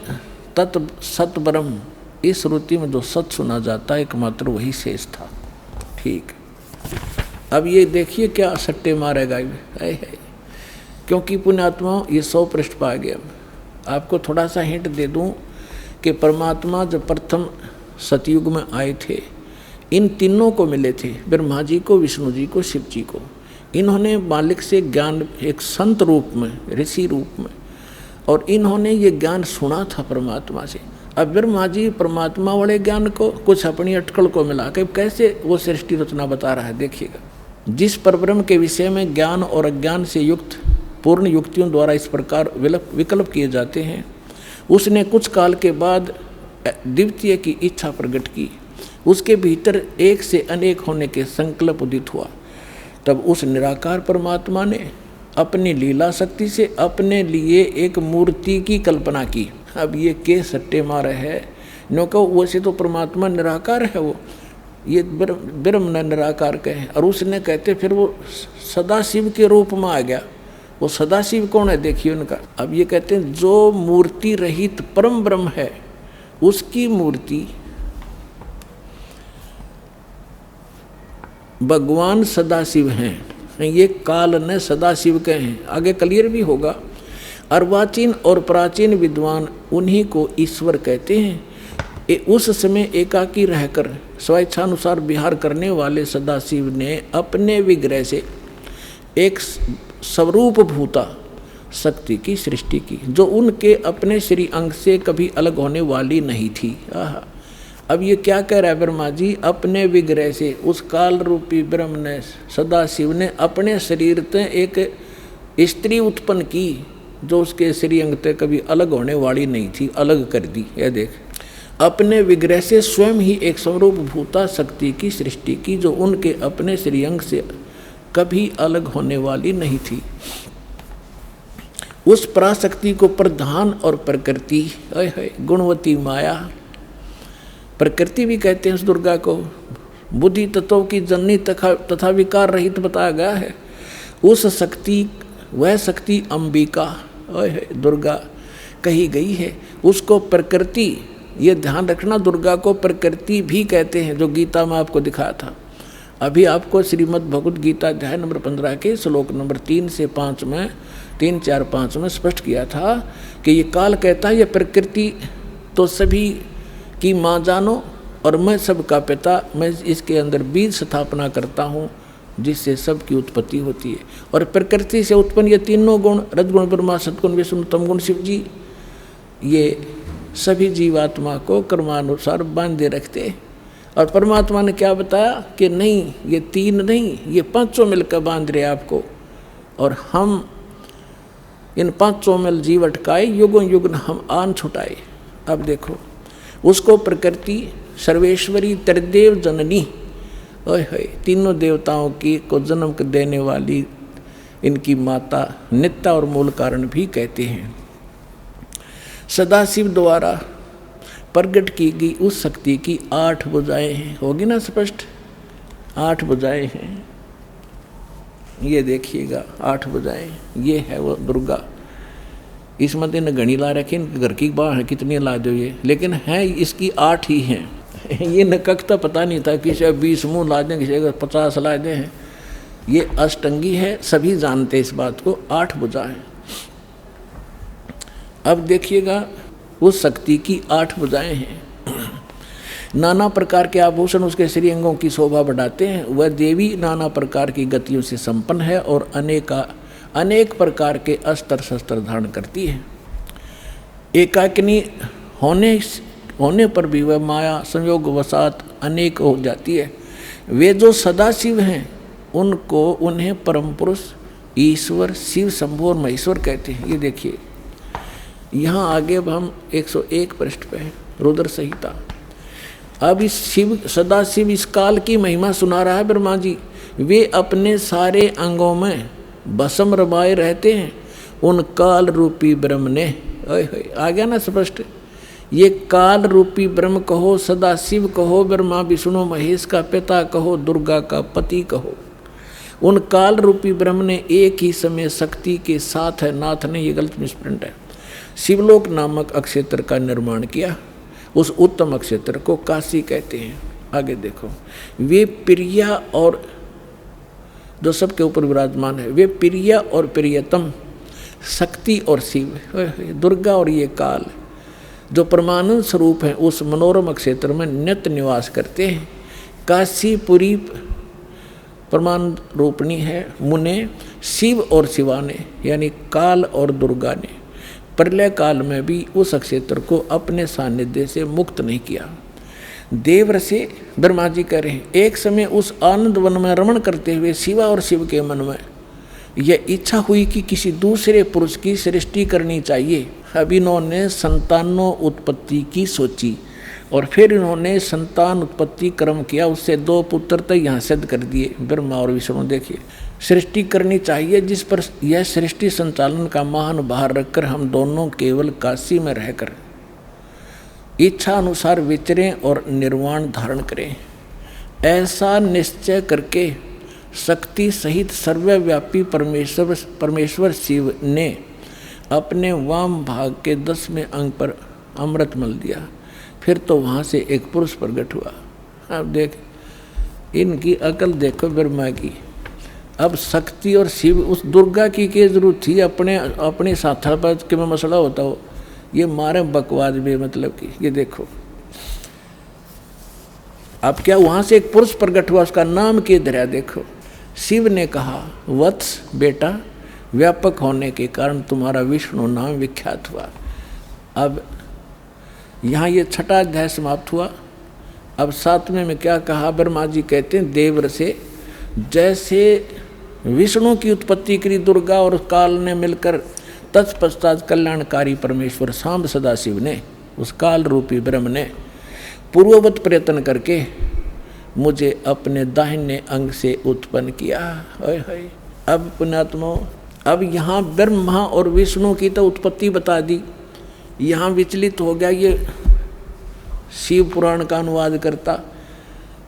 तत् सत ब्रह्म, इस श्रुति में जो सत सुना जाता है एकमात्र वही शेष था। ठीक, अब ये देखिए क्या सट्टे मारेगा है। क्योंकि पुण्यात्मा ये 100 पृष्ठ पा गया। आपको थोड़ा सा हिंट दे दूं कि परमात्मा जब प्रथम सतयुग में आए थे, इन तीनों को मिले थे, ब्रह्मा जी को, विष्णु जी को, शिव जी को। इन्होंने मालिक से ज्ञान एक संत रूप में, ऋषि रूप में, और इन्होंने ये ज्ञान सुना था परमात्मा से। अब ब्रह्मा जी परमात्मा वाले ज्ञान को कुछ अपनी अटकल को मिला के कैसे वो सृष्टि रचना बता रहा है। देखिएगा, जिस परब्रह्म के विषय में ज्ञान और अज्ञान से युक्त पूर्ण युक्तियों द्वारा इस प्रकार विकल्प किए जाते हैं, उसने कुछ काल के बाद द्वितीय की इच्छा प्रकट की। उसके भीतर एक से अनेक होने के संकल्प उदित हुआ। तब उस निराकार परमात्मा ने अपनी लीला शक्ति से अपने लिए एक मूर्ति की कल्पना की। अब ये के सट्टे मारे है, नो कहो वैसे तो परमात्मा निराकार है, वो ये ब्रह्म ने निराकार कहे, और उसने कहते फिर वो सदाशिव के रूप में आ गया। वो सदाशिव कौन है देखिए उनका। अब ये कहते हैं जो मूर्ति रहित परम ब्रह्म है, उसकी मूर्ति भगवान सदाशिव हैं। ये काल ने सदाशिव कहे हैं, आगे क्लियर भी होगा। अर्वाचीन और प्राचीन विद्वान उन्हीं को ईश्वर कहते हैं। उस समय एकाकी रहकर स्वेच्छानुसार विहार करने वाले सदाशिव ने अपने विग्रह से एक स्वरूप भूता शक्ति की सृष्टि की, जो उनके अपने श्री अंग से कभी अलग होने वाली नहीं थी। अब ये क्या कह रहा है ब्रह्मा जी, अपने विग्रह से उस काल रूपी ब्रह्म ने, सदाशिव ने अपने शरीर से एक स्त्री उत्पन्न की, जो उसके श्रीअंग से कभी अलग होने वाली नहीं थी, अलग कर दी। यह देख, अपने विग्रह से स्वयं ही एक स्वरूप भूता शक्ति की सृष्टि की, जो उनके अपने श्रीअंग से कभी अलग होने वाली नहीं थी। उस पराशक्ति को प्रधान और प्रकृति, गुणवती माया, प्रकृति भी कहते हैं उस दुर्गा को। बुद्धि तत्वों की जननी तथा विकार रहित बताया गया है। उस शक्ति, वह शक्ति अंबिका दुर्गा कही गई है। उसको प्रकृति, ये ध्यान रखना, दुर्गा को प्रकृति भी कहते हैं, जो गीता में आपको दिखाया था। अभी आपको श्रीमद् भगवद गीता अध्याय नंबर 15 के श्लोक नंबर 3 से 5 में 3, 4, 5 में स्पष्ट किया था कि ये काल कहता है, ये प्रकृति तो सभी की माँ जानो और मैं सबका पिता, मैं इसके अंदर बीज स्थापना करता हूँ जिससे सबकी उत्पत्ति होती है। और प्रकृति से उत्पन्न ये तीनों गुण, रजगुण ब्रह्मा, सतगुण विष्णु, तमगुण शिव जी, ये सभी जीवात्मा को कर्मानुसार बांधे रखते। और परमात्मा ने क्या बताया कि नहीं, ये तीन नहीं, ये पांचों मिलकर बांध रहे आपको, और हम इन पांचों मिल जीव अटकाए, युगों युग हम आन छुटाए। अब देखो, उसको प्रकृति, सर्वेश्वरी, त्रिदेव जननी, तीनों देवताओं की को जन्म देने वाली इनकी माता, नित्या और मूल कारण भी कहते हैं। सदाशिव द्वारा प्रकट की गई उस शक्ति की 8 भुजाएं हैं। होगी ना स्पष्ट? 8 भुजाएं हैं, ये देखिएगा 8 भुजाएं, ये है वो दुर्गा। इसमें तो घड़ी ला रखी, घर की बाहर कितनी ला दो ये, लेकिन है इसकी 8 ही हैं। ये नककता पता नहीं था, किसी 20 मुँह ला दें, किसी 50 ला दें हैं। ये अष्टंगी है, सभी जानते इस बात को, 8 भुजा है। अब देखिएगा, उस शक्ति की 8 भुजाएं हैं। नाना प्रकार के आभूषण उसके श्रीअंगों की शोभा बढ़ाते हैं। वह देवी नाना प्रकार की गतियों से संपन्न है और अनेक प्रकार के अस्त्र शस्त्र धारण करती है। एकाकिनी होने पर भी वह माया संयोग वसात अनेक हो जाती है। वे जो सदाशिव हैं उन्हें परम पुरुष, ईश्वर, शिव, शंभु और महेश्वर कहते हैं। ये देखिए, यहाँ आगे अब हम 101 पृष्ठ पे हैं, रुद्र संहिता। अब इस शिव, सदाशिव, इस काल की महिमा सुना रहा है ब्रह्मा जी। वे अपने सारे अंगों में भस्म रमाए रहते हैं उन काल रूपी ब्रह्म ने। आ गया ना स्पष्ट? ये काल रूपी ब्रह्म कहो, सदाशिव कहो, ब्रह्मा विष्णु महेश का पिता कहो, दुर्गा का पति कहो, उन काल रूपी ब्रह्म ने एक ही समय शक्ति के साथ है, नाथ ने, ये गलत मिसप्रिंट है, शिवलोक नामक अक्षेत्र का निर्माण किया। उस उत्तम अक्षेत्र को काशी कहते हैं। आगे देखो, वे प्रिया और जो सबके ऊपर विराजमान है, वे प्रिया और प्रियतम, शक्ति और शिव, दुर्गा और ये काल जो परमानंद स्वरूप हैं, उस मनोरम क्षेत्र में नित्य निवास करते हैं। काशीपुरी परमानंद रूपणी है। मुने, शिव और शिवा ने, यानी काल और दुर्गा ने प्रलय काल में भी उस क्षेत्र को अपने सानिध्य से मुक्त नहीं किया। देव से ब्रह्मा जी कह रहे हैं, एक समय उस आनंद वन में रमण करते हुए शिवा और शिव के मन में यह इच्छा हुई कि किसी दूसरे पुरुष की सृष्टि करनी चाहिए। अब इन्होंने संतानों उत्पत्ति की सोची और फिर इन्होंने संतान उत्पत्ति कर्म किया। उससे 2 पुत्र तक यहाँ सिद्ध कर दिए, ब्रह्मा और विष्णु। देखिए, सृष्टि करनी चाहिए जिस पर यह सृष्टि संचालन का महान भार रखकर हम दोनों केवल काशी में रहकर इच्छा अनुसार विचरें और निर्वाण धारण करें। ऐसा निश्चय करके शक्ति सहित सर्वव्यापी परमेश्वर शिव ने अपने वाम भाग के 10वें अंग पर अमृत मल दिया। फिर तो वहाँ से एक पुरुष प्रकट हुआ। अब देख, इनकी अकल देखो ब्रह्मा की। अब शक्ति और शिव, उस दुर्गा की क्या जरूरत थी अपने साथड़ पर के में मसला होता हो, ये मारे बकवाद में, मतलब कि ये देखो। अब क्या वहाँ से एक पुरुष प्रकट हुआ, उसका नाम क्या धरा देखो। शिव ने कहा, वत्स बेटा, व्यापक होने के कारण तुम्हारा विष्णु नाम विख्यात हुआ। अब यहाँ ये 6ठा अध्याय समाप्त हुआ। अब 7वें में क्या कहा, ब्रह्मा जी कहते हैं, देवर से जैसे विष्णु की उत्पत्ति करी दुर्गा और काल ने मिलकर तत्पश्चात कल्याणकारी परमेश्वर सांब सदाशिव ने, उस काल रूपी ब्रह्म ने पूर्ववत प्रयत्न करके मुझे अपने दाहिने अंग से उत्पन्न किया। अब पुण्यात्मा, अब यहाँ ब्रह्मा और विष्णु की तो उत्पत्ति बता दी, यहाँ विचलित हो गया ये शिव पुराण का अनुवाद करता,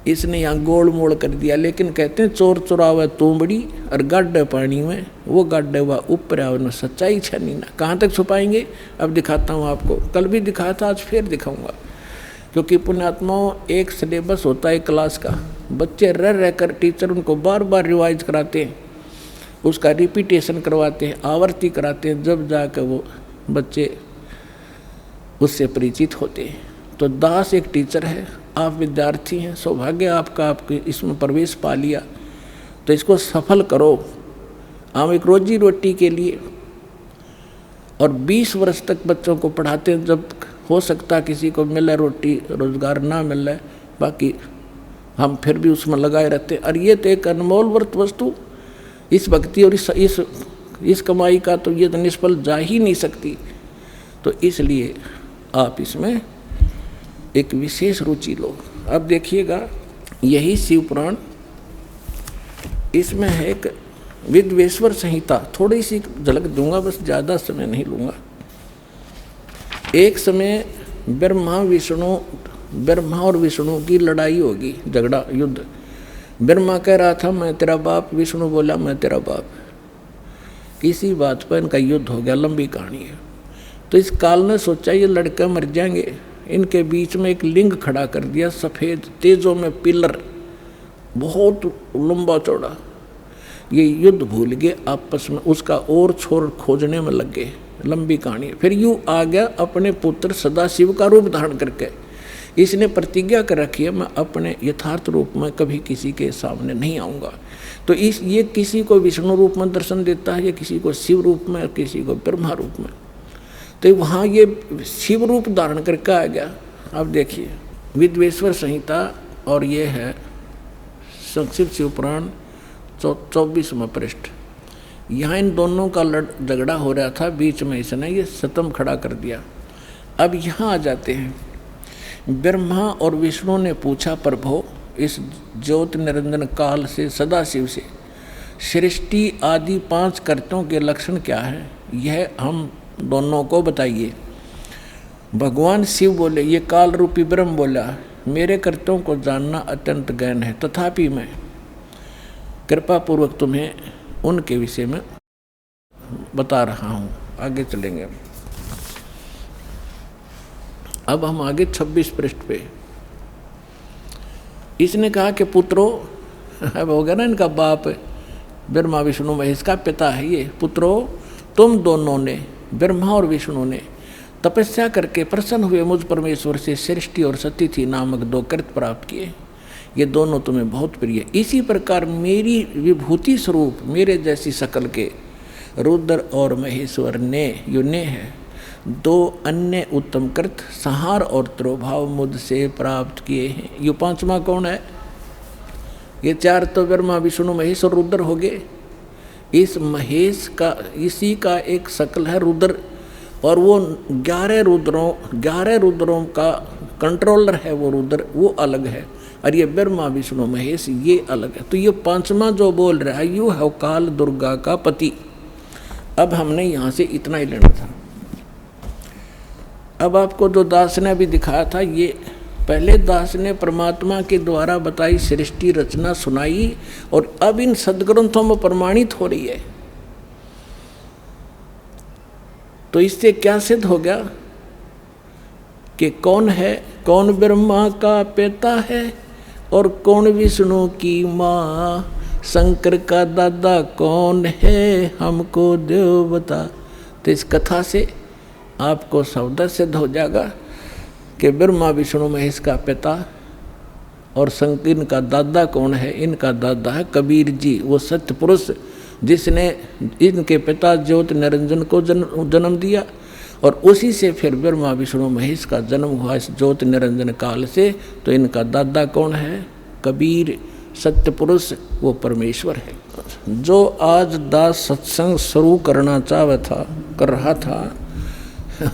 इसने यहाँ गोल मोड़ कर दिया। लेकिन कहते हैं चोर चुरावे तोमड़ी और गाड्डे पानी में, वो गाड्डे हुआ ऊपर आओ, सच्चाई छनी ना। कहाँ तक छुपाएंगे? अब दिखाता हूँ आपको, कल भी दिखाया था, आज फिर दिखाऊंगा। क्योंकि पुण्यात्माओं, एक सिलेबस होता है क्लास का, बच्चे रह कर टीचर उनको बार बार रिवाइज कराते हैं, उसका रिपीटेशन करवाते हैं, आवर्ती कराते हैं, जब जाकर वो बच्चे उससे परिचित होते हैं। तो दास एक टीचर है, आप विद्यार्थी हैं, सौभाग्य आपका, आपके इसमें प्रवेश पा लिया, तो इसको सफल करो। हम एक रोजी रोटी के लिए और 20 वर्ष तक बच्चों को पढ़ाते हैं, जब हो सकता किसी को मिले रोटी रोजगार ना मिले, बाकी हम फिर भी उसमें लगाए रहते हैं। और ये तो एक अनमोल वर्त वस्तु, इस भक्ति और इस कमाई का तो ये तो निष्फल जा ही नहीं सकती। तो इसलिए आप इसमें एक विशेष रुचि लो। अब देखिएगा, यही शिव पुराण, इसमें है एक विद्वेश्वर संहिता, थोड़ी सी झलक दूंगा, बस ज़्यादा समय नहीं लूँगा। एक समय ब्रह्मा और विष्णु की लड़ाई होगी, झगड़ा, युद्ध। ब्रह्मा कह रहा था मैं तेरा बाप, विष्णु बोला मैं तेरा बाप। इसी बात पर इनका युद्ध हो गया, लंबी कहानी है। तो इस काल ने सोचा ये लड़के मर जाएंगे, इनके बीच में एक लिंग खड़ा कर दिया, सफ़ेद तेजों में पिलर, बहुत लंबा चौड़ा। ये युद्ध भूल गए आपस में, उसका और छोर खोजने में लग गए। लंबी कहानी है। फिर यूँ आ गया अपने पुत्र सदाशिव का रूप धारण करके। इसने प्रतिज्ञा कर रखी है मैं अपने यथार्थ रूप में कभी किसी के सामने नहीं आऊँगा। तो ये किसी को विष्णु रूप में दर्शन देता है, या किसी को शिव रूप में, किसी को ब्रह्मा रूप में। तो वहाँ ये शिव रूप धारण करके आ गया। अब देखिए विद्वेश्वर संहिता, और ये है संक्षिप्त शिव पुराण 24वां पृष्ठ। यहाँ इन दोनों का झगड़ा हो रहा था, बीच में इसने ये सतम खड़ा कर दिया। अब यहाँ आ जाते हैं। ब्रह्मा और विष्णु ने पूछा प्रभो, इस ज्योत निरंजन काल से सदाशिव से सृष्टि आदि 5 कर्तों के लक्षण क्या है, यह हम दोनों को बताइए। भगवान शिव बोले, ये काल रूपी ब्रह्म बोला, मेरे कर्तों को जानना अत्यंत गहन है, तथापि मैं कृपा पूर्वक तुम्हें उनके विषय में बता रहा हूँ। आगे चलेंगे। अब हम आगे 26 पृष्ठ पे। इसने कहा कि पुत्रों, अब हो गया ना इनका बाप ब्रह्मा विष्णु महेश का पिता है ये। पुत्रों, तुम दोनों ने, ब्रह्मा और विष्णु ने तपस्या करके प्रसन्न हुए मुझ परमेश्वर से सृष्टि और सतिथि नामक 2 कृत प्राप्त किए। ये दोनों तुम्हें बहुत प्रिय। इसी प्रकार मेरी विभूति स्वरूप मेरे जैसी शकल के रुद्र और महेश्वर ने, युने है, 2 अन्य उत्तम कृत संहार और त्रोभाव मुझसे प्राप्त किए हैं। ये 5वां कौन है? ये 4 तो ब्रह्मा विष्णु महेश और रुद्र हो गए। इस महेश का, इसी का एक शकल है रुद्र, और वो 11 रुद्रों का कंट्रोलर है वो रुद्र, वो अलग है। और ये ब्रह्मा विष्णु महेश ये अलग है। तो ये 5वां जो बोल रहा है यू है काल दुर्गा का पति। अब हमने यहाँ से इतना ही लेना था। अब आपको जो दास ने अभी दिखाया था, ये पहले दास ने परमात्मा के द्वारा बताई सृष्टि रचना सुनाई, और अब इन सदग्रंथों में प्रमाणित हो रही है। तो इससे क्या सिद्ध हो गया कि कौन है, कौन ब्रह्मा का पिता है और कौन विष्णु की माँ, शंकर का दादा कौन है, हमको देव बता। तो इस कथा से आपको शब्द सिद्ध हो जाएगा कि ब्रह्मा विष्णु महेश का पिता और शंकर, इनका दादा कौन है? इनका दादा है कबीर जी, वो सत्य पुरुष जिसने इनके पिता ज्योत निरंजन को जन्म दिया, और उसी से फिर ब्रह्मा विष्णु महेश का जन्म हुआ इस ज्योत निरंजन काल से। तो इनका दादा कौन है? कबीर, सत्य पुरुष वो परमेश्वर है। जो आज दास सत्संग शुरू करना कर रहा था,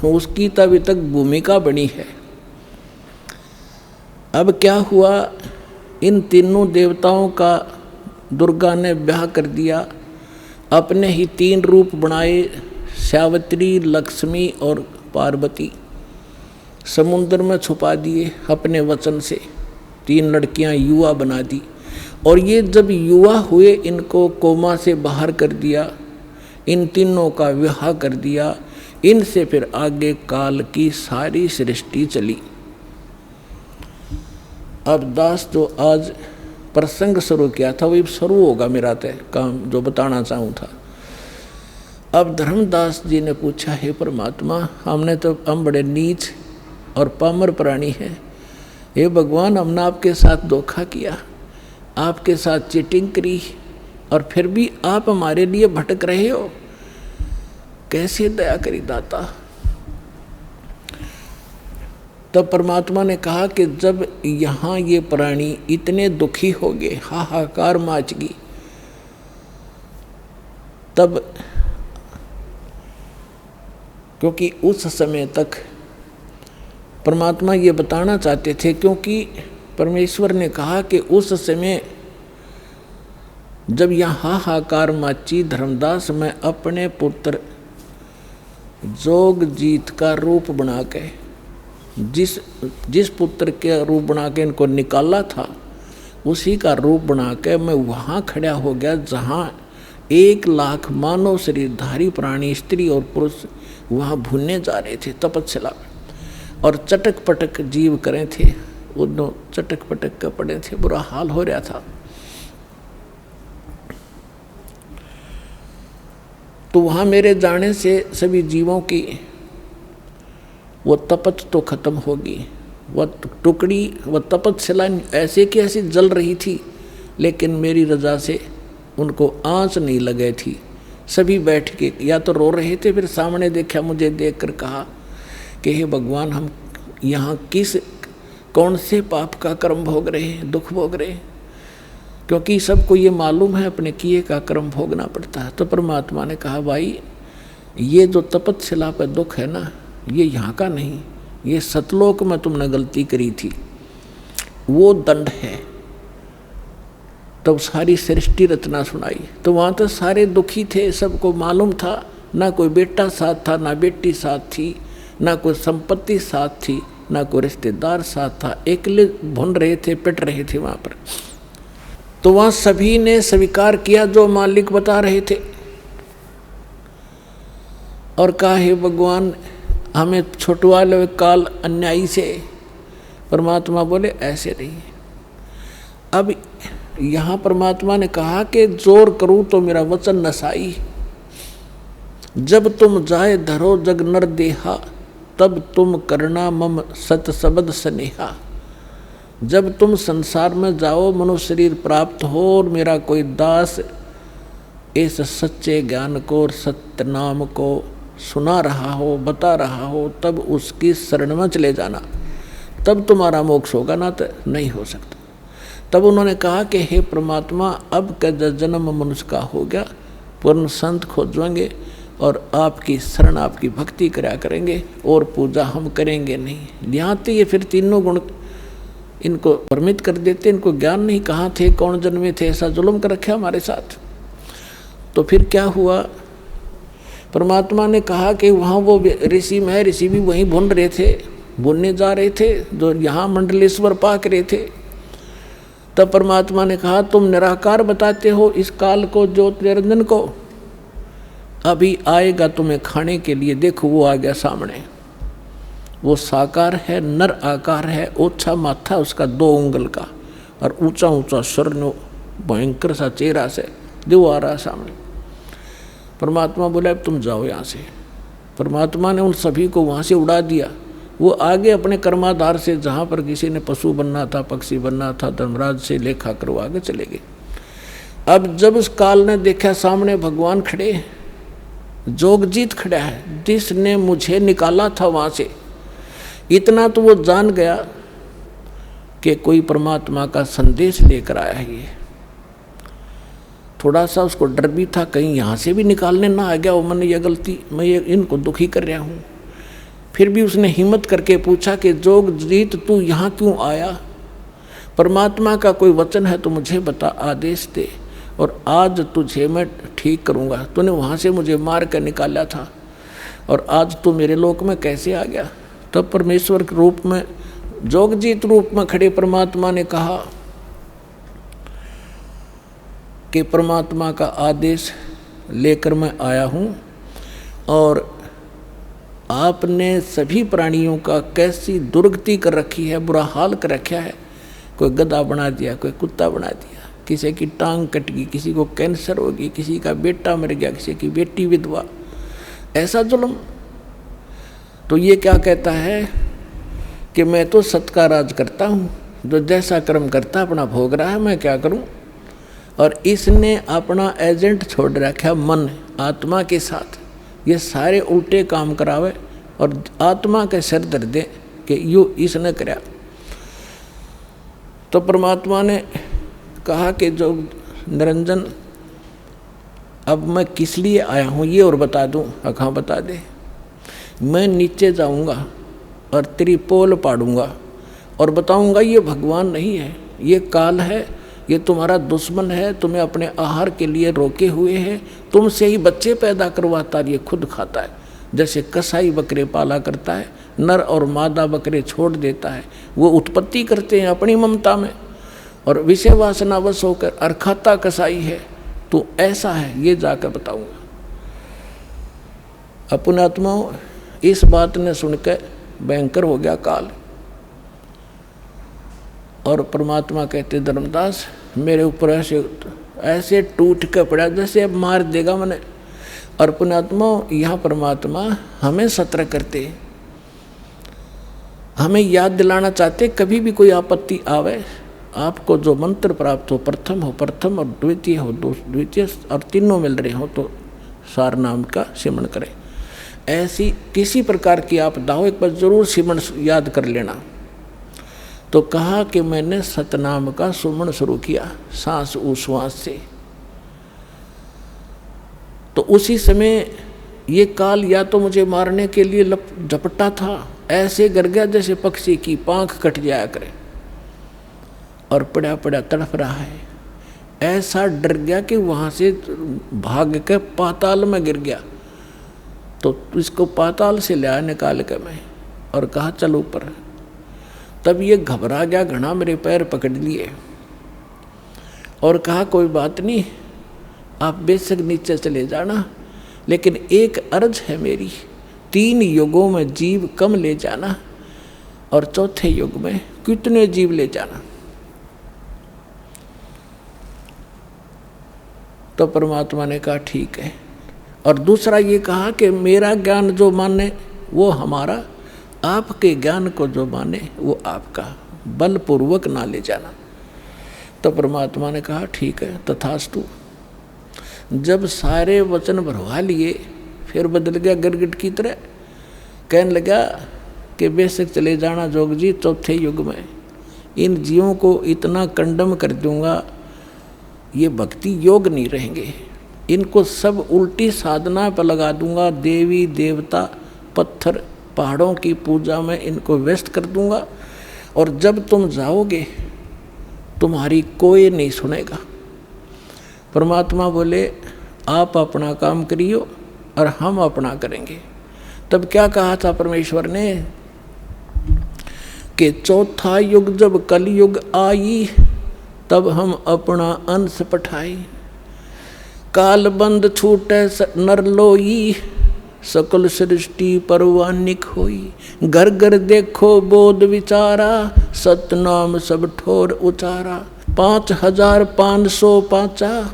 उसकी तो अभी तक भूमिका बनी है। अब क्या हुआ, इन तीनों देवताओं का दुर्गा ने ब्याह कर दिया, अपने ही 3 रूप बनाए, सावित्री, लक्ष्मी और पार्वती, समुद्र में छुपा दिए अपने वचन से। 3 लड़कियां युवा बना दी, और ये जब युवा हुए इनको कोमा से बाहर कर दिया, इन तीनों का विवाह कर दिया। इनसे फिर आगे काल की सारी सृष्टि चली। अब दास जो आज प्रसंग शुरू किया था वही शुरू होगा मेरा तय काम जो बताना चाहूँ था। अब धर्मदास जी ने पूछा, हे परमात्मा, हम बड़े नीच और पामर प्राणी हैं। हे भगवान, हमने आपके साथ धोखा किया, आपके साथ चीटिंग करी, और फिर भी आप हमारे लिए भटक रहे हो। कैसे दया करी दाता। तब परमात्मा ने कहा कि जब यहाँ ये प्राणी इतने दुखी हो गए, हाहाकार मच गई, तब क्योंकि उस समय तक परमात्मा ये बताना चाहते थे, क्योंकि परमेश्वर ने कहा कि उस समय जब यहाँ हाहाकार मची, धर्मदास मैं अपने पुत्र जोगजीत का रूप बना के, जिस पुत्र के रूप बना के इनको निकाला था, उसी का रूप बना के मैं वहाँ खड़ा हो गया जहाँ 1 लाख मानव शरीरधारी प्राणी, स्त्री और पुरुष वहाँ भूनने जा रहे थे तपस्या, और चटक पटक जीव करे थे, उन चटक पटक के पड़े थे, बुरा हाल हो रहा था। तो वहाँ मेरे जाने से सभी जीवों की वो तपत तो खत्म होगी। वह टुकड़ी, वह तपस्या ऐसे की ऐसी जल रही थी, लेकिन मेरी रजा से उनको आंच नहीं लगे थी। सभी बैठ के या तो रो रहे थे, फिर सामने देखा, मुझे देखकर कहा कि हे भगवान, हम यहाँ कौन से पाप का कर्म भोग रहे हैं, दुख भोग रहे हैं, क्योंकि सबको ये मालूम है अपने किए का कर्म भोगना पड़ता है। तो परमात्मा ने कहा, भाई ये जो तपस्या पर दुख है ना, ये यहाँ का नहीं, ये सतलोक में तुमने गलती करी थी, वो दंड है। तब सारी सृष्टि रचना सुनाई। तो वहाँ तो सारे दुखी थे, सबको मालूम था, ना कोई बेटा साथ था, ना बेटी साथ थी, ना कोई संपत्ति साथ थी, ना कोई रिश्तेदार साथ था, अकेले भुन रहे थे, पिट रहे थे वहाँ पर। तो वहाँ सभी ने स्वीकार किया जो मालिक बता रहे थे, और कहा, हे भगवान, हमें छुटवा लो काल अन्यायी से। परमात्मा बोले, ऐसे नहीं। अब यहाँ परमात्मा ने कहा कि जोर करूँ तो मेरा वचन नसाई, जब तुम जाए धरो जग नर देहा, तब तुम करना मम सत सबद स्नेहा। जब तुम संसार में जाओ, मनुष्य शरीर प्राप्त हो, और मेरा कोई दास इस सच्चे ज्ञान को और सत्य नाम को सुना रहा हो, बता रहा हो, तब उसकी शरण में चले जाना, तब तुम्हारा मोक्ष होगा, ना तो नहीं हो सकता। तब उन्होंने कहा कि हे परमात्मा, अब का जन्म मनुष्य का हो गया, पूर्ण संत खोजेंगे और आपकी शरण, आपकी भक्ति करा करेंगे, और पूजा हम करेंगे नहीं। यहाँ तो ये फिर तीनों गुण इनको परमित कर देते, इनको ज्ञान नहीं, कहाँ थे, कौन जन्मे थे, ऐसा जुल्म कर रखा हमारे साथ। तो फिर क्या हुआ, परमात्मा ने कहा कि वहाँ वो ऋषि में, ऋषि भी वहीं भुन रहे थे, भुनने जा रहे थे, जो यहाँ मंडलेश्वर पाक रहे थे। तब परमात्मा ने कहा, तुम निराकार बताते हो इस काल को, ज्योत निरंजन को, अभी आएगा तुम्हें खाने के लिए। देखो वो आ गया सामने, वो साकार है, नर आकार है, ओछा माथा उसका 2 उंगल का, और ऊंचा ऊंचा स्वर्ण भयंकर सा चेहरा से जो आ रहा सामने। परमात्मा बोला, अब तुम जाओ यहाँ से। परमात्मा ने उन सभी को वहाँ से उड़ा दिया। वो आगे अपने कर्माधार से, जहाँ पर किसी ने पशु बनना था, पक्षी बनना था, धर्मराज से लेखा करो आगे चले गए। अब जब उस काल ने देखा सामने भगवान खड़े, जोगजीत खड़ा है, जिसने मुझे निकाला था वहाँ से, इतना तो वो जान गया कि कोई परमात्मा का संदेश लेकर आया है। ये थोड़ा सा उसको डर भी था, कहीं यहाँ से भी निकालने ना आ गया वो मैंने ये गलती, मैं ये इनको दुखी कर रहा हूँ। फिर भी उसने हिम्मत करके पूछा कि जोगजीत तू यहाँ क्यों आया? परमात्मा का कोई वचन है तो मुझे बता, आदेश दे, और आज तुझे मैं ठीक करूँगा। तूने वहाँ से मुझे मार कर निकाला था और आज तू मेरे लोक में कैसे आ गया? तब परमेश्वर के रूप में, जोगजीत रूप में खड़े परमात्मा ने कहा कि परमात्मा का आदेश लेकर मैं आया हूँ और आपने सभी प्राणियों का कैसी दुर्गति कर रखी है, बुरा हाल कर रखा है। कोई गधा बना दिया, कोई कुत्ता बना दिया, किसी की टांग कट गई, किसी को कैंसर हो गई, किसी का बेटा मर गया, किसी की बेटी विधवा, ऐसा जुल्म। तो ये क्या कहता है कि मैं तो सत का राज करता हूँ, जो जैसा कर्म करता अपना भोग रहा है, मैं क्या करूँ? और इसने अपना एजेंट छोड़ रखा मन आत्मा के साथ, ये सारे उल्टे काम करावे और आत्मा के सिर दर्द दे कि यूँ इसने कराया। तो परमात्मा ने कहा कि जो निरंजन, अब मैं किस लिए आया हूँ ये और बता दूँ? हाँ बता दे। मैं नीचे जाऊँगा और तेरी पोल पाड़ूंगा और बताऊँगा ये भगवान नहीं है, ये काल है, ये तुम्हारा दुश्मन है, तुम्हें अपने आहार के लिए रोके हुए है, तुमसे ही बच्चे पैदा करवाता है, ये खुद खाता है। जैसे कसाई बकरे पाला करता है, नर और मादा बकरे छोड़ देता है, वो उत्पत्ति करते हैं अपनी ममता में और विषय वासनावश होकर, और खाता कसाई है। तो ऐसा है, ये जाकर बताऊंगा। अपने आत्माओं, इस बात ने सुनकर भयंकर हो गया काल। और परमात्मा कहते, धर्मदास मेरे ऊपर ऐसे टूट के पड़ा जैसे अब मार देगा मैंने। और पुण्यात्मा, यहाँ परमात्मा हमें सतर्क करते, हमें याद दिलाना चाहते, कभी भी कोई आपत्ति आवे, आपको जो मंत्र प्राप्त हो, प्रथम हो प्रथम और द्वितीय हो द्वितीय और तीनों मिल रहे हो तो सार नाम का सिमरण करें। ऐसी किसी प्रकार की आपदा हो, एक बार जरूर सिमरण याद कर लेना। तो कहा कि मैंने सतनाम का सुमरण शुरू किया सांस उश्वास से। तो उसी समय ये काल या तो मुझे मारने के लिए झपटा था, ऐसे गिर गया जैसे पक्षी की पांख कट जाया करे और पड़ा पड़ा तड़फ रहा है। ऐसा डर गया कि वहाँ से भाग के पाताल में गिर गया। तो इसको पाताल से लिया निकाल के मैं और कहा चल ऊपर। तब ये घबरा गया, घना मेरे पैर पकड़ लिए और कहा कोई बात नहीं, आप बेशक नीचे चले जाना, लेकिन एक अर्ज है मेरी, 3 युगों में जीव कम ले जाना और चौथे युग में कितने जीव ले जाना। तो परमात्मा ने कहा ठीक है। और दूसरा ये कहा कि मेरा ज्ञान जो माने वो हमारा, आपके ज्ञान को जो माने वो आपका, बलपूर्वक ना ले जाना। तो परमात्मा ने कहा ठीक है तथास्तु। जब सारे वचन भरवा लिए फिर बदल गया गिरगिट की तरह, कहने लगा कि बेशक चले जाना जोग जी, चौथे युग में इन जीवों को इतना कंडम कर दूंगा, ये भक्ति योग नहीं रहेंगे, इनको सब उल्टी साधना पर लगा दूंगा, देवी देवता पत्थर पहाड़ों की पूजा में इनको व्यस्त कर दूंगा। और जब तुम जाओगे तुम्हारी कोई नहीं सुनेगा। परमात्मा बोले आप अपना काम करियो और हम अपना करेंगे। तब क्या कहा था परमेश्वर ने कि चौथा युग जब कलयुग आई तब हम अपना अंश पठाई, काल बंद छूटे नर लोई, सकल सृष्टि परवानिक होई, घर घर देखो बोध विचारा, सतनाम सब ठोर उचारा, 5505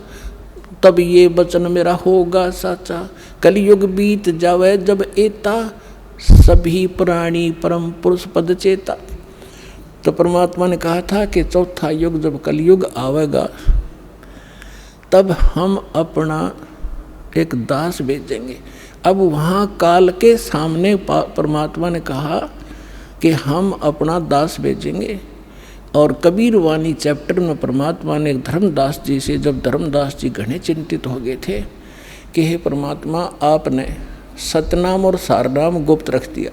तब ये वचन मेरा होगा साचा, कलयुग बीत जावे जब एता, सभी प्राणी परम पुरुष पद चेता। तो परमात्मा ने कहा था कि चौथा युग जब कलयुग आवेगा तब हम अपना एक दास भेजेंगे। अब वहाँ काल के सामने परमात्मा ने कहा कि हम अपना दास भेजेंगे। और कबीर वाणी चैप्टर में परमात्मा ने धर्मदास जी से, जब धर्मदास जी घने चिंतित हो गए थे कि हे परमात्मा, आपने सतनाम और सारनाम गुप्त रख दिया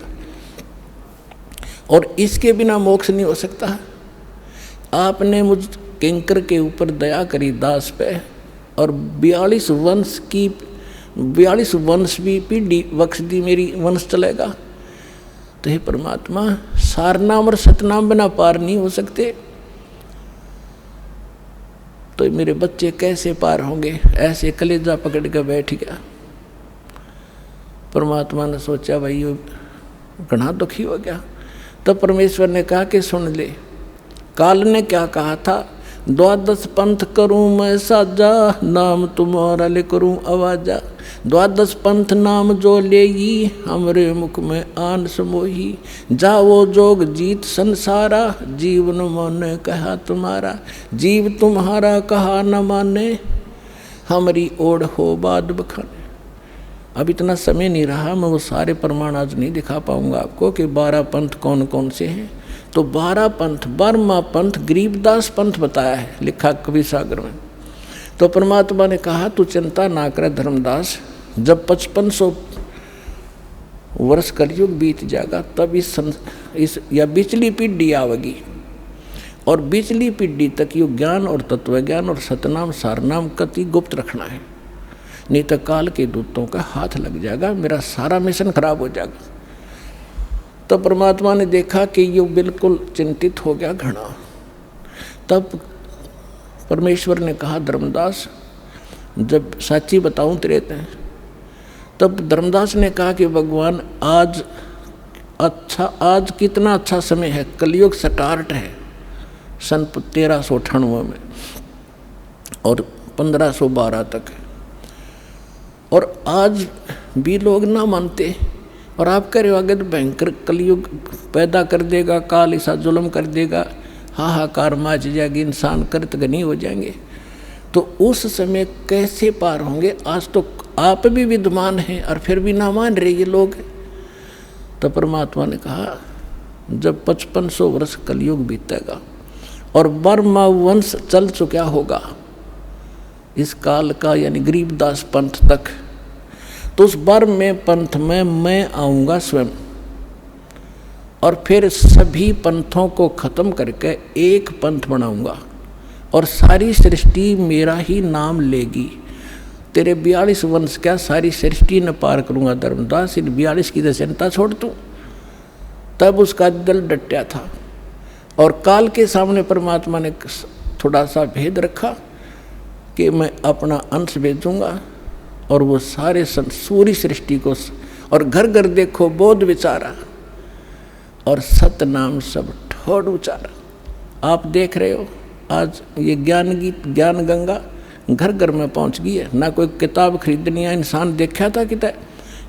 और इसके बिना मोक्ष नहीं हो सकता। आपने मुझ किंकर के ऊपर दया करी दास पे, और 42 वंश भी पीढ़ी बख्श दी, मेरी वंश चलेगा। तो हे परमात्मा, सारनाम और सतनाम बिना पार नहीं हो सकते, तो मेरे बच्चे कैसे पार होंगे? ऐसे कलेजा पकड़ के बैठ गया। परमात्मा ने सोचा भाई ये घना दुखी हो गया। तो परमेश्वर ने कहा कि सुन ले, काल ने क्या कहा था, 12 पंथ करूं मैं साजा, नाम तुम्हारा ले करूं आवाजा। 12 पंथ नाम जो लेगी, हमरे मुख में आन समोही। जाओ जोग जीत संसारा, जीवन मन कहा तुम्हारा। जीव तुम्हारा कहा न माने, हमारी ओढ़ हो बाद बखाने। अब इतना समय नहीं रहा, मैं वो सारे प्रमाण आज नहीं दिखा पाऊंगा आपको कि 12 पंथ कौन कौन से हैं। तो 12 पंथ, 12वां पंथ गरीबदास पंथ बताया है, लिखा कबीर सागर में। तो परमात्मा ने कहा तू चिंता ना कर धर्मदास, जब 5500 वर्ष कलयुग बीत जाएगा तब इस या बिचली पीढ़ी आवेगी, और बिचली पीढ़ी तक यो ज्ञान और तत्व ज्ञान और सतनाम सारनाम कति गुप्त रखना है, नहीं तो काल के दूतों का हाथ लग जाएगा, मेरा सारा मिशन खराब हो जाएगा। तब परमात्मा ने देखा कि ये बिल्कुल चिंतित हो गया घना। तब परमेश्वर ने कहा धर्मदास, जब साची बताऊं तेरे ते। तब धर्मदास ने कहा कि भगवान आज कितना अच्छा समय है, कलयुग स्टार्ट है सन 1398 में और 1512 तक, और आज भी लोग ना मानते, और आप कह रहे हो अगर भयंकर कलयुग पैदा कर देगा, काल ऐसा जुल्म कर देगा, हाहाकार मच जाएगी, इंसान कृतघ्नी हो जाएंगे, तो उस समय कैसे पार होंगे? आज तो आप भी विद्वान हैं और फिर भी ना मान रहे ये लोग। तो परमात्मा ने कहा जब 5500 वर्ष कलयुग बीतेगा और 12वां वंश चल चुका होगा इस काल का, यानी गरीबदास पंथ तक, तो उस 12वें पंथ में मैं आऊँगा स्वयं, और फिर सभी पंथों को खत्म करके एक पंथ बनाऊंगा, और सारी सृष्टि मेरा ही नाम लेगी। तेरे 42 वंश क्या सारी सृष्टि न पार करूंगा धर्मदास, इन 42 की तो चिंता छोड़ तू। तब उसका दिल डटा था, और काल के सामने परमात्मा ने थोड़ा सा भेद रखा कि मैं अपना अंश भेजूंगा, और वो सारे सूरी सृष्टि को, और घर घर देखो बोध विचारा, और सतनाम सब ठोड़ उचारा। आप देख रहे हो आज ये ज्ञान गीत, ज्ञान गंगा घर घर में पहुंच गई है। ना कोई किताब खरीदनी है, इंसान देखा था कितना,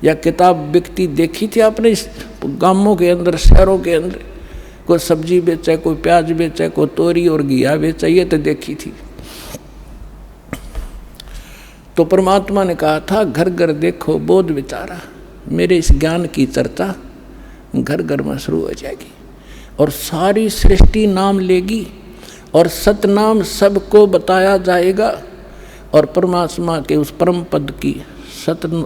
या किताब बिकती देखी थी आपने इस गांवों के अंदर, शहरों के अंदर? कोई सब्जी बेचे, कोई प्याज बेचे, कोई तोरी और घिया बेचे, ये तो देखी थी। तो परमात्मा ने कहा था घर घर देखो बोध विचारा, मेरे इस ज्ञान की चर्चा घर घर में शुरू हो जाएगी, और सारी सृष्टि नाम लेगी, और सतनाम सबको बताया जाएगा, और परमात्मा के उस परम पद की,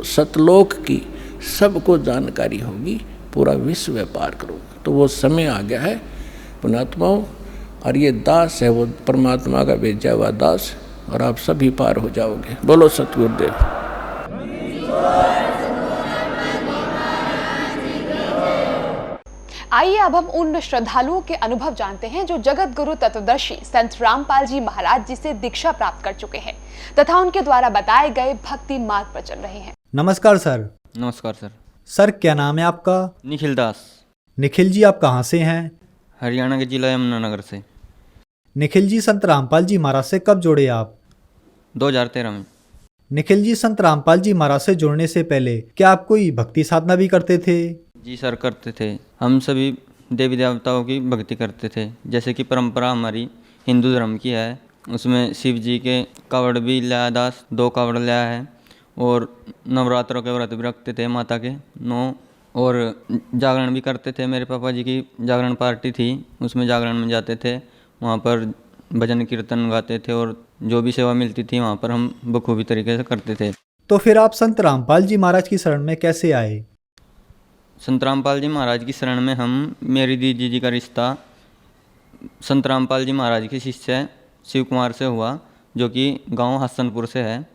सतलोक की सबको जानकारी होगी, पूरा विश्व व्यापार करूँगा। तो वो समय आ गया है पुणात्माओं, और ये दास है वो परमात्मा का भेजा हुआ दास, और आप सभी पार हो जाओगे। बोलो सतगुरुदेव। आइए अब हम उन श्रद्धालुओं के अनुभव जानते हैं जो जगत गुरु तत्वदर्शी संत रामपाल जी महाराज जी से दीक्षा प्राप्त कर चुके हैं तथा उनके द्वारा बताए गए भक्ति मार्ग पर चल रहे हैं। नमस्कार सर। नमस्कार सर। सर क्या नाम है आपका? निखिल दास। निखिल जी आप कहाँ से हैं? हरियाणा के जिला यमुनानगर से। निखिल जी संत रामपाल जी महाराज से कब जुड़े आप? 2013 में। निखिल जी संत रामपाल जी महाराज से जुड़ने से पहले क्या आप कोई भक्ति साधना भी करते थे? जी सर करते थे। हम सभी देवी देवताओं की भक्ति करते थे, जैसे कि परंपरा हमारी हिंदू धर्म की है, उसमें शिव जी के कावड़ भी लाया दास, 2 कावड़ लाया है, और नवरात्रों के व्रत भी रखते थे माता के 9, और जागरण भी करते थे। मेरे पापा जी की जागरण पार्टी थी, उसमें जागरण में जाते थे, वहाँ पर भजन कीर्तन गाते थे और जो भी सेवा मिलती थी वहाँ पर हम बखूबी तरीके से करते थे। तो फिर आप संत रामपाल जी महाराज की शरण में कैसे आए? संत रामपाल जी महाराज की शरण में हम, मेरी दीदी जी का रिश्ता संत रामपाल जी महाराज के शिष्य शिव कुमार से हुआ, जो कि गांव हसनपुर से है।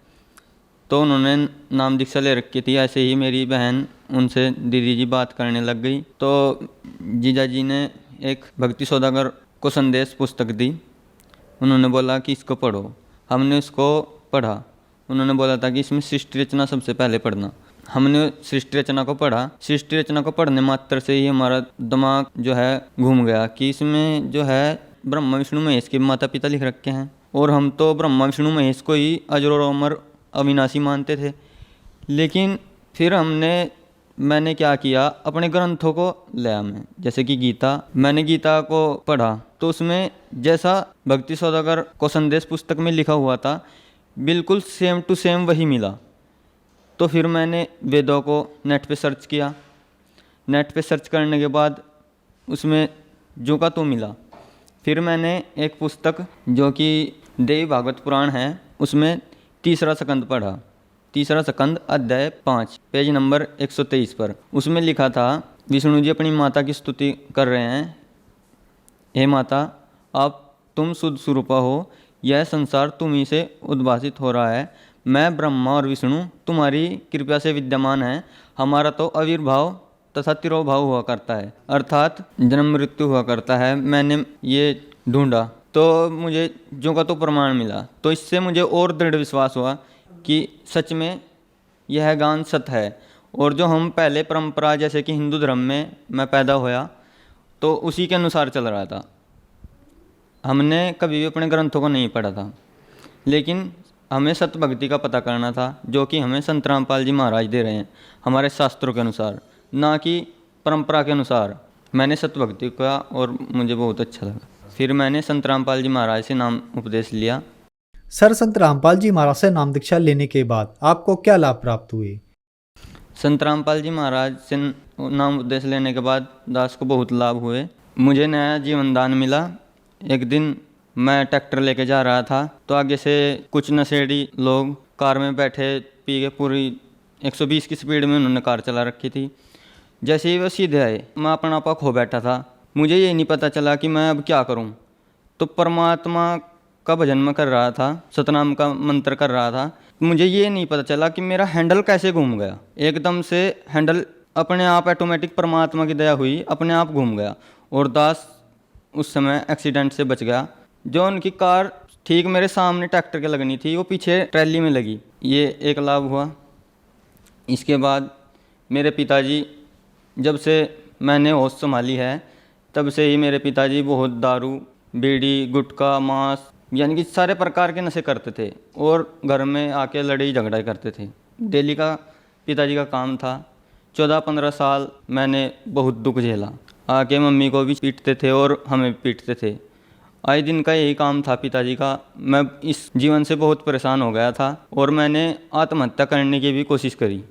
तो उन्होंने नाम दीक्षा ले रखी थी। ऐसे ही मेरी बहन उनसे दीदी जी बात करने लग गई, तो जीजा जी ने एक भक्ति सौदागर को संदेश पुस्तक दी। उन्होंने बोला कि इसको पढ़ो। हमने उसको पढ़ा। उन्होंने बोला था कि इसमें सृष्टि रचना सबसे पहले पढ़ना। हमने सृष्टि रचना को पढ़ा। सृष्टि रचना को पढ़ने मात्र से ही हमारा दिमाग जो है घूम गया कि इसमें जो है ब्रह्मा विष्णु महेश के माता पिता लिख रखे हैं, और हम तो ब्रह्मा विष्णु महेश को ही अजर और अमर अविनाशी मानते थे। लेकिन फिर मैंने क्या किया, अपने ग्रंथों को लाया मैं, जैसे कि गीता। मैंने गीता को पढ़ा तो उसमें जैसा भक्ति सौदागर को संदेश पुस्तक में लिखा हुआ था बिल्कुल सेम टू सेम वही मिला। तो फिर मैंने वेदों को नेट पे सर्च किया। नेट पे सर्च करने के बाद उसमें जो का तो मिला। फिर मैंने एक पुस्तक जो कि देवी भागवत पुराण है, उसमें तीसरा स्कंद पढ़ा। तीसरा स्कंद अध्याय 5 पेज नंबर 123 पर उसमें लिखा था, विष्णु जी अपनी माता की स्तुति कर रहे हैं। हे माता, आप तुम शुद्ध स्वरूपा हो, यह संसार तुम्ही से उद्भासित हो रहा है। मैं ब्रह्मा और विष्णु तुम्हारी कृपा से विद्यमान है। हमारा तो आविर्भाव तथा तिरोभाव हुआ करता है, अर्थात जन्म मृत्यु हुआ करता है। मैंने ये ढूंढा तो मुझे जो का तो प्रमाण मिला। तो इससे मुझे और दृढ़ विश्वास हुआ कि सच में यह गान सत्य है। और जो हम पहले परंपरा जैसे कि हिंदू धर्म में मैं पैदा होया तो उसी के अनुसार चल रहा था। हमने कभी भी अपने ग्रंथों को नहीं पढ़ा था, लेकिन हमें सत्य भक्ति का पता करना था, जो कि हमें संत रामपाल जी महाराज दे रहे हैं हमारे शास्त्रों के अनुसार, ना कि परंपरा के अनुसार। मैंने सत्य भक्ति का और मुझे बहुत अच्छा लगा। फिर मैंने संत रामपाल जी महाराज से नाम उपदेश लिया। सर, संत रामपाल जी महाराज से नाम दीक्षा लेने के बाद आपको क्या लाभ प्राप्त हुए? संत रामपाल जी महाराज से नाम उपदेश लेने के बाद दास को बहुत लाभ हुए। मुझे नया जीवन दान मिला। एक दिन मैं ट्रैक्टर लेके जा रहा था तो आगे से कुछ नशेड़ी लोग कार में बैठे पी के पूरी 120 की स्पीड में उन्होंने कार चला रखी थी। जैसे ही वो सीधे आए, मैं अपना आपा खो बैठा था। मुझे ये नहीं पता चला कि मैं अब क्या करूं। तो परमात्मा का भजन मैं कर रहा था, सतनाम का मंत्र कर रहा था। मुझे ये नहीं पता चला कि मेरा हैंडल कैसे घूम गया। एकदम से हैंडल अपने आप ऑटोमेटिक, परमात्मा की दया हुई, अपने आप घूम गया और दास उस समय एक्सीडेंट से बच गया। जो उनकी कार ठीक मेरे सामने ट्रैक्टर के लगनी थी, वो पीछे ट्रैली में लगी। ये एक लाभ हुआ। इसके बाद मेरे पिताजी, जब से मैंने होश संभाली है तब से ही मेरे पिताजी बहुत दारू, बीड़ी, गुटखा, मांस यानी कि सारे प्रकार के नशे करते थे और घर में आके लड़ाई झगड़ा करते थे। डेली का पिताजी का काम था। 14-15 साल मैंने बहुत दुख झेला। आके मम्मी को भी पीटते थे और हमें भी पीटते थे। आए दिन का यही काम था पिताजी का। मैं इस जीवन से बहुत परेशान हो गया था और मैंने आत्महत्या करने की भी कोशिश करी,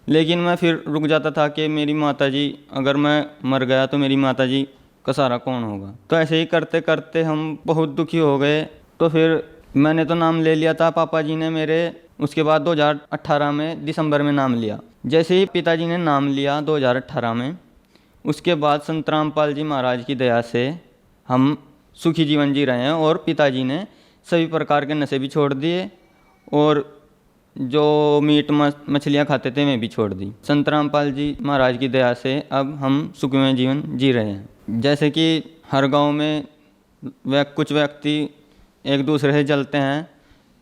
लेकिन मैं फिर रुक जाता था कि मेरी माताजी, अगर मैं मर गया तो मेरी माताजी का सहारा कौन होगा। तो ऐसे ही करते करते हम बहुत दुखी हो गए। तो फिर मैंने तो नाम ले लिया था, पापा जी ने मेरे उसके बाद 2018 में दिसंबर में नाम लिया। जैसे ही पिताजी ने नाम लिया 2018 में, उसके बाद संत रामपाल जी महाराज की दया से हम सुखी जीवन जी रहे हैं और पिताजी ने सभी प्रकार के नशे भी छोड़ दिए और जो मीट मछलियाँ खाते थे मैं भी छोड़ दी। संत रामपाल जी महाराज की दया से अब हम सुखमय जीवन जी रहे हैं। जैसे कि हर गांव में कुछ व्यक्ति एक दूसरे से जलते हैं,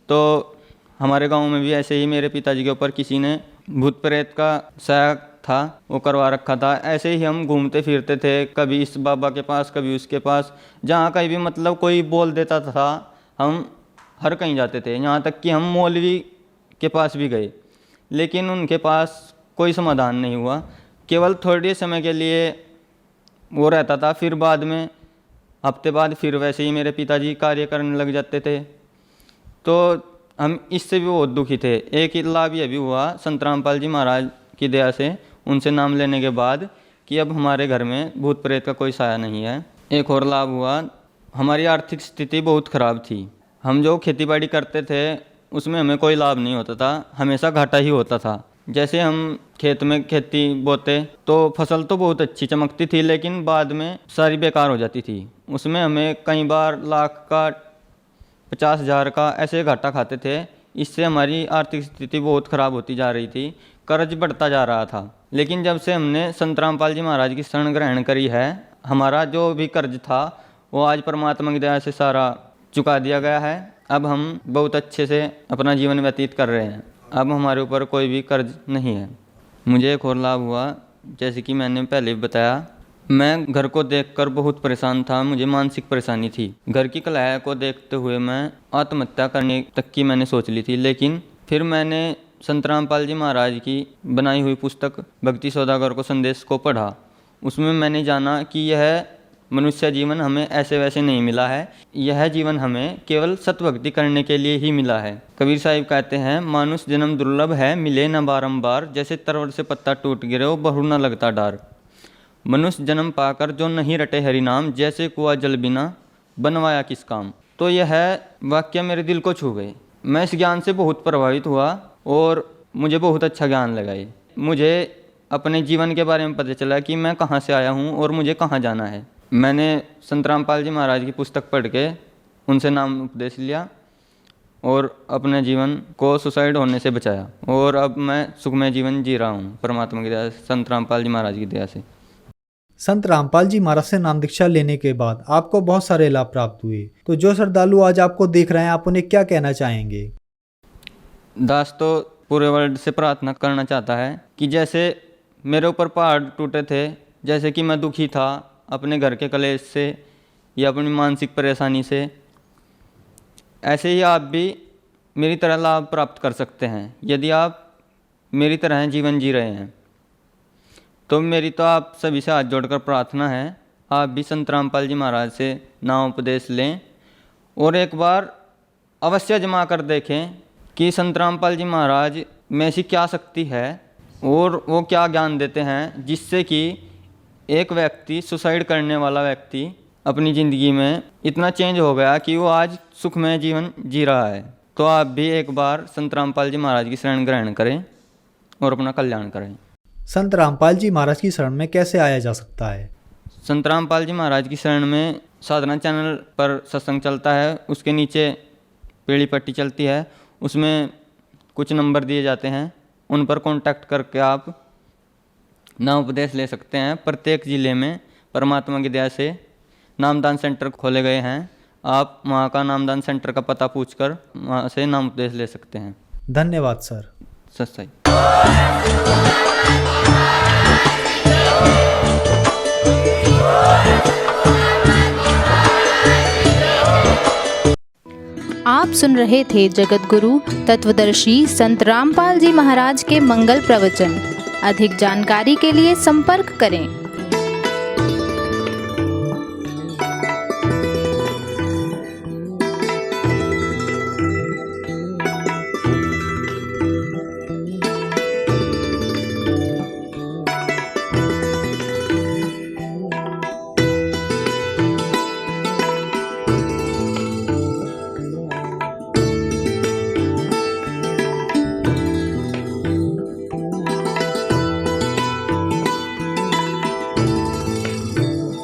तो हमारे गांव में भी ऐसे ही मेरे पिताजी के ऊपर किसी ने भूत प्रेत का साया था वो करवा रखा था। ऐसे ही हम घूमते फिरते थे, कभी इस बाबा के पास कभी उसके पास, जहाँ कहीं भी मतलब कोई बोल देता था हम हर कहीं जाते थे। यहाँ तक कि हम मौलवी के पास भी गए, लेकिन उनके पास कोई समाधान नहीं हुआ। केवल थोड़े समय के लिए वो रहता था, फिर बाद में हफ्ते बाद फिर वैसे ही मेरे पिताजी कार्य करने लग जाते थे। तो हम इससे भी बहुत दुखी थे। एक ही लाभ यह भी हुआ संत रामपाल जी महाराज की दया से, उनसे नाम लेने के बाद, कि अब हमारे घर में भूत प्रेत का कोई साया नहीं है। एक और लाभ हुआ हमारी आर्थिक स्थिति बहुत ख़राब थी। हम जो खेती बाड़ी करते थे उसमें हमें कोई लाभ नहीं होता था, हमेशा घाटा ही होता था। जैसे हम खेत में खेती बोते तो फसल तो बहुत अच्छी चमकती थी, लेकिन बाद में सारी बेकार हो जाती थी। उसमें हमें कई बार लाख का 50,000 का ऐसे घाटा खाते थे। इससे हमारी आर्थिक स्थिति बहुत ख़राब होती जा रही थी, कर्ज बढ़ता जा रहा था। लेकिन जब से हमने संत रामपाल जी महाराज की शरण ग्रहण करी है, हमारा जो भी कर्ज था वो आज परमात्मा की दया से सारा चुका दिया गया है। अब हम बहुत अच्छे से अपना जीवन व्यतीत कर रहे हैं। अब हमारे ऊपर कोई भी कर्ज नहीं है। मुझे एक और लाभ हुआ, जैसे कि मैंने पहले भी बताया, मैं घर को देखकर बहुत परेशान था, मुझे मानसिक परेशानी थी। घर की कलह को देखते हुए मैं आत्महत्या करने तक की मैंने सोच ली थी। लेकिन फिर मैंने संत रामपाल जी महाराज की बनाई हुई पुस्तक भक्ति सौदागर को संदेश को पढ़ा। उसमें मैंने जाना कि यह मनुष्य जीवन हमें ऐसे वैसे नहीं मिला है, यह जीवन हमें केवल सतभक्ति करने के लिए ही मिला है। कबीर साहिब कहते हैं, मानुष जन्म दुर्लभ है, मिले न बारंबार, जैसे तरवर से पत्ता टूट गिरे हो बहु न लगता डार। मनुष्य जन्म पाकर जो नहीं रटे हरि नाम, जैसे कुआं जल बिना बनवाया किस काम। तो यह वाक्य मेरे दिल को छू गए। मैं इस ज्ञान से बहुत प्रभावित हुआ और मुझे बहुत अच्छा ज्ञान लगा। ये मुझे अपने जीवन के बारे में पता चला कि मैं कहाँ से आया हूँ और मुझे कहाँ जाना है। मैंने संत रामपाल जी महाराज की पुस्तक पढ़ के उनसे नाम उपदेश लिया और अपने जीवन को सुसाइड होने से बचाया, और अब मैं सुखमय जीवन जी रहा हूँ परमात्मा की दया से, संत रामपाल जी महाराज की दया से। संत रामपाल जी महाराज से नाम दीक्षा लेने के बाद आपको बहुत सारे लाभ प्राप्त हुए, तो जो श्रद्धालु आज आपको देख रहे हैं, आप उन्हें क्या कहना चाहेंगे? दास तो पूरे वर्ल्ड से प्रार्थना करना चाहता है कि जैसे मेरे ऊपर पहाड़ टूटे थे, जैसे कि मैं दुखी था अपने घर के कलेश से या अपनी मानसिक परेशानी से, ऐसे ही आप भी मेरी तरह लाभ प्राप्त कर सकते हैं। यदि आप मेरी तरह जीवन जी रहे हैं तो मेरी तो आप सभी से हाथ जोड़कर प्रार्थना है, आप भी संत रामपाल जी महाराज से नाम उपदेश लें और एक बार अवश्य जमा कर देखें कि संत रामपाल जी महाराज में ऐसी क्या शक्ति है और वो क्या ज्ञान देते हैं, जिससे कि एक व्यक्ति, सुसाइड करने वाला व्यक्ति, अपनी ज़िंदगी में इतना चेंज हो गया कि वो आज सुखमय जीवन जी रहा है। तो आप भी एक बार संत रामपाल जी महाराज की शरण ग्रहण करें और अपना कल्याण करें। संत रामपाल जी महाराज की शरण में कैसे आया जा सकता है? संत रामपाल जी महाराज की शरण में साधना चैनल पर सत्संग चलता है, उसके नीचे पीली पट्टी चलती है, उसमें कुछ नंबर दिए जाते हैं, उन पर कांटेक्ट करके आप नाम उपदेश ले सकते हैं। प्रत्येक ज़िले में परमात्मा की दया से नामदान सेंटर खोले गए हैं। आप वहाँ का नामदान सेंटर का पता पूछकर वहाँ से नाम उपदेश ले सकते हैं। धन्यवाद सर। सच्चाई। आप सुन रहे थे जगत गुरु तत्वदर्शी संत रामपाल जी महाराज के मंगल प्रवचन। अधिक जानकारी के लिए संपर्क करें।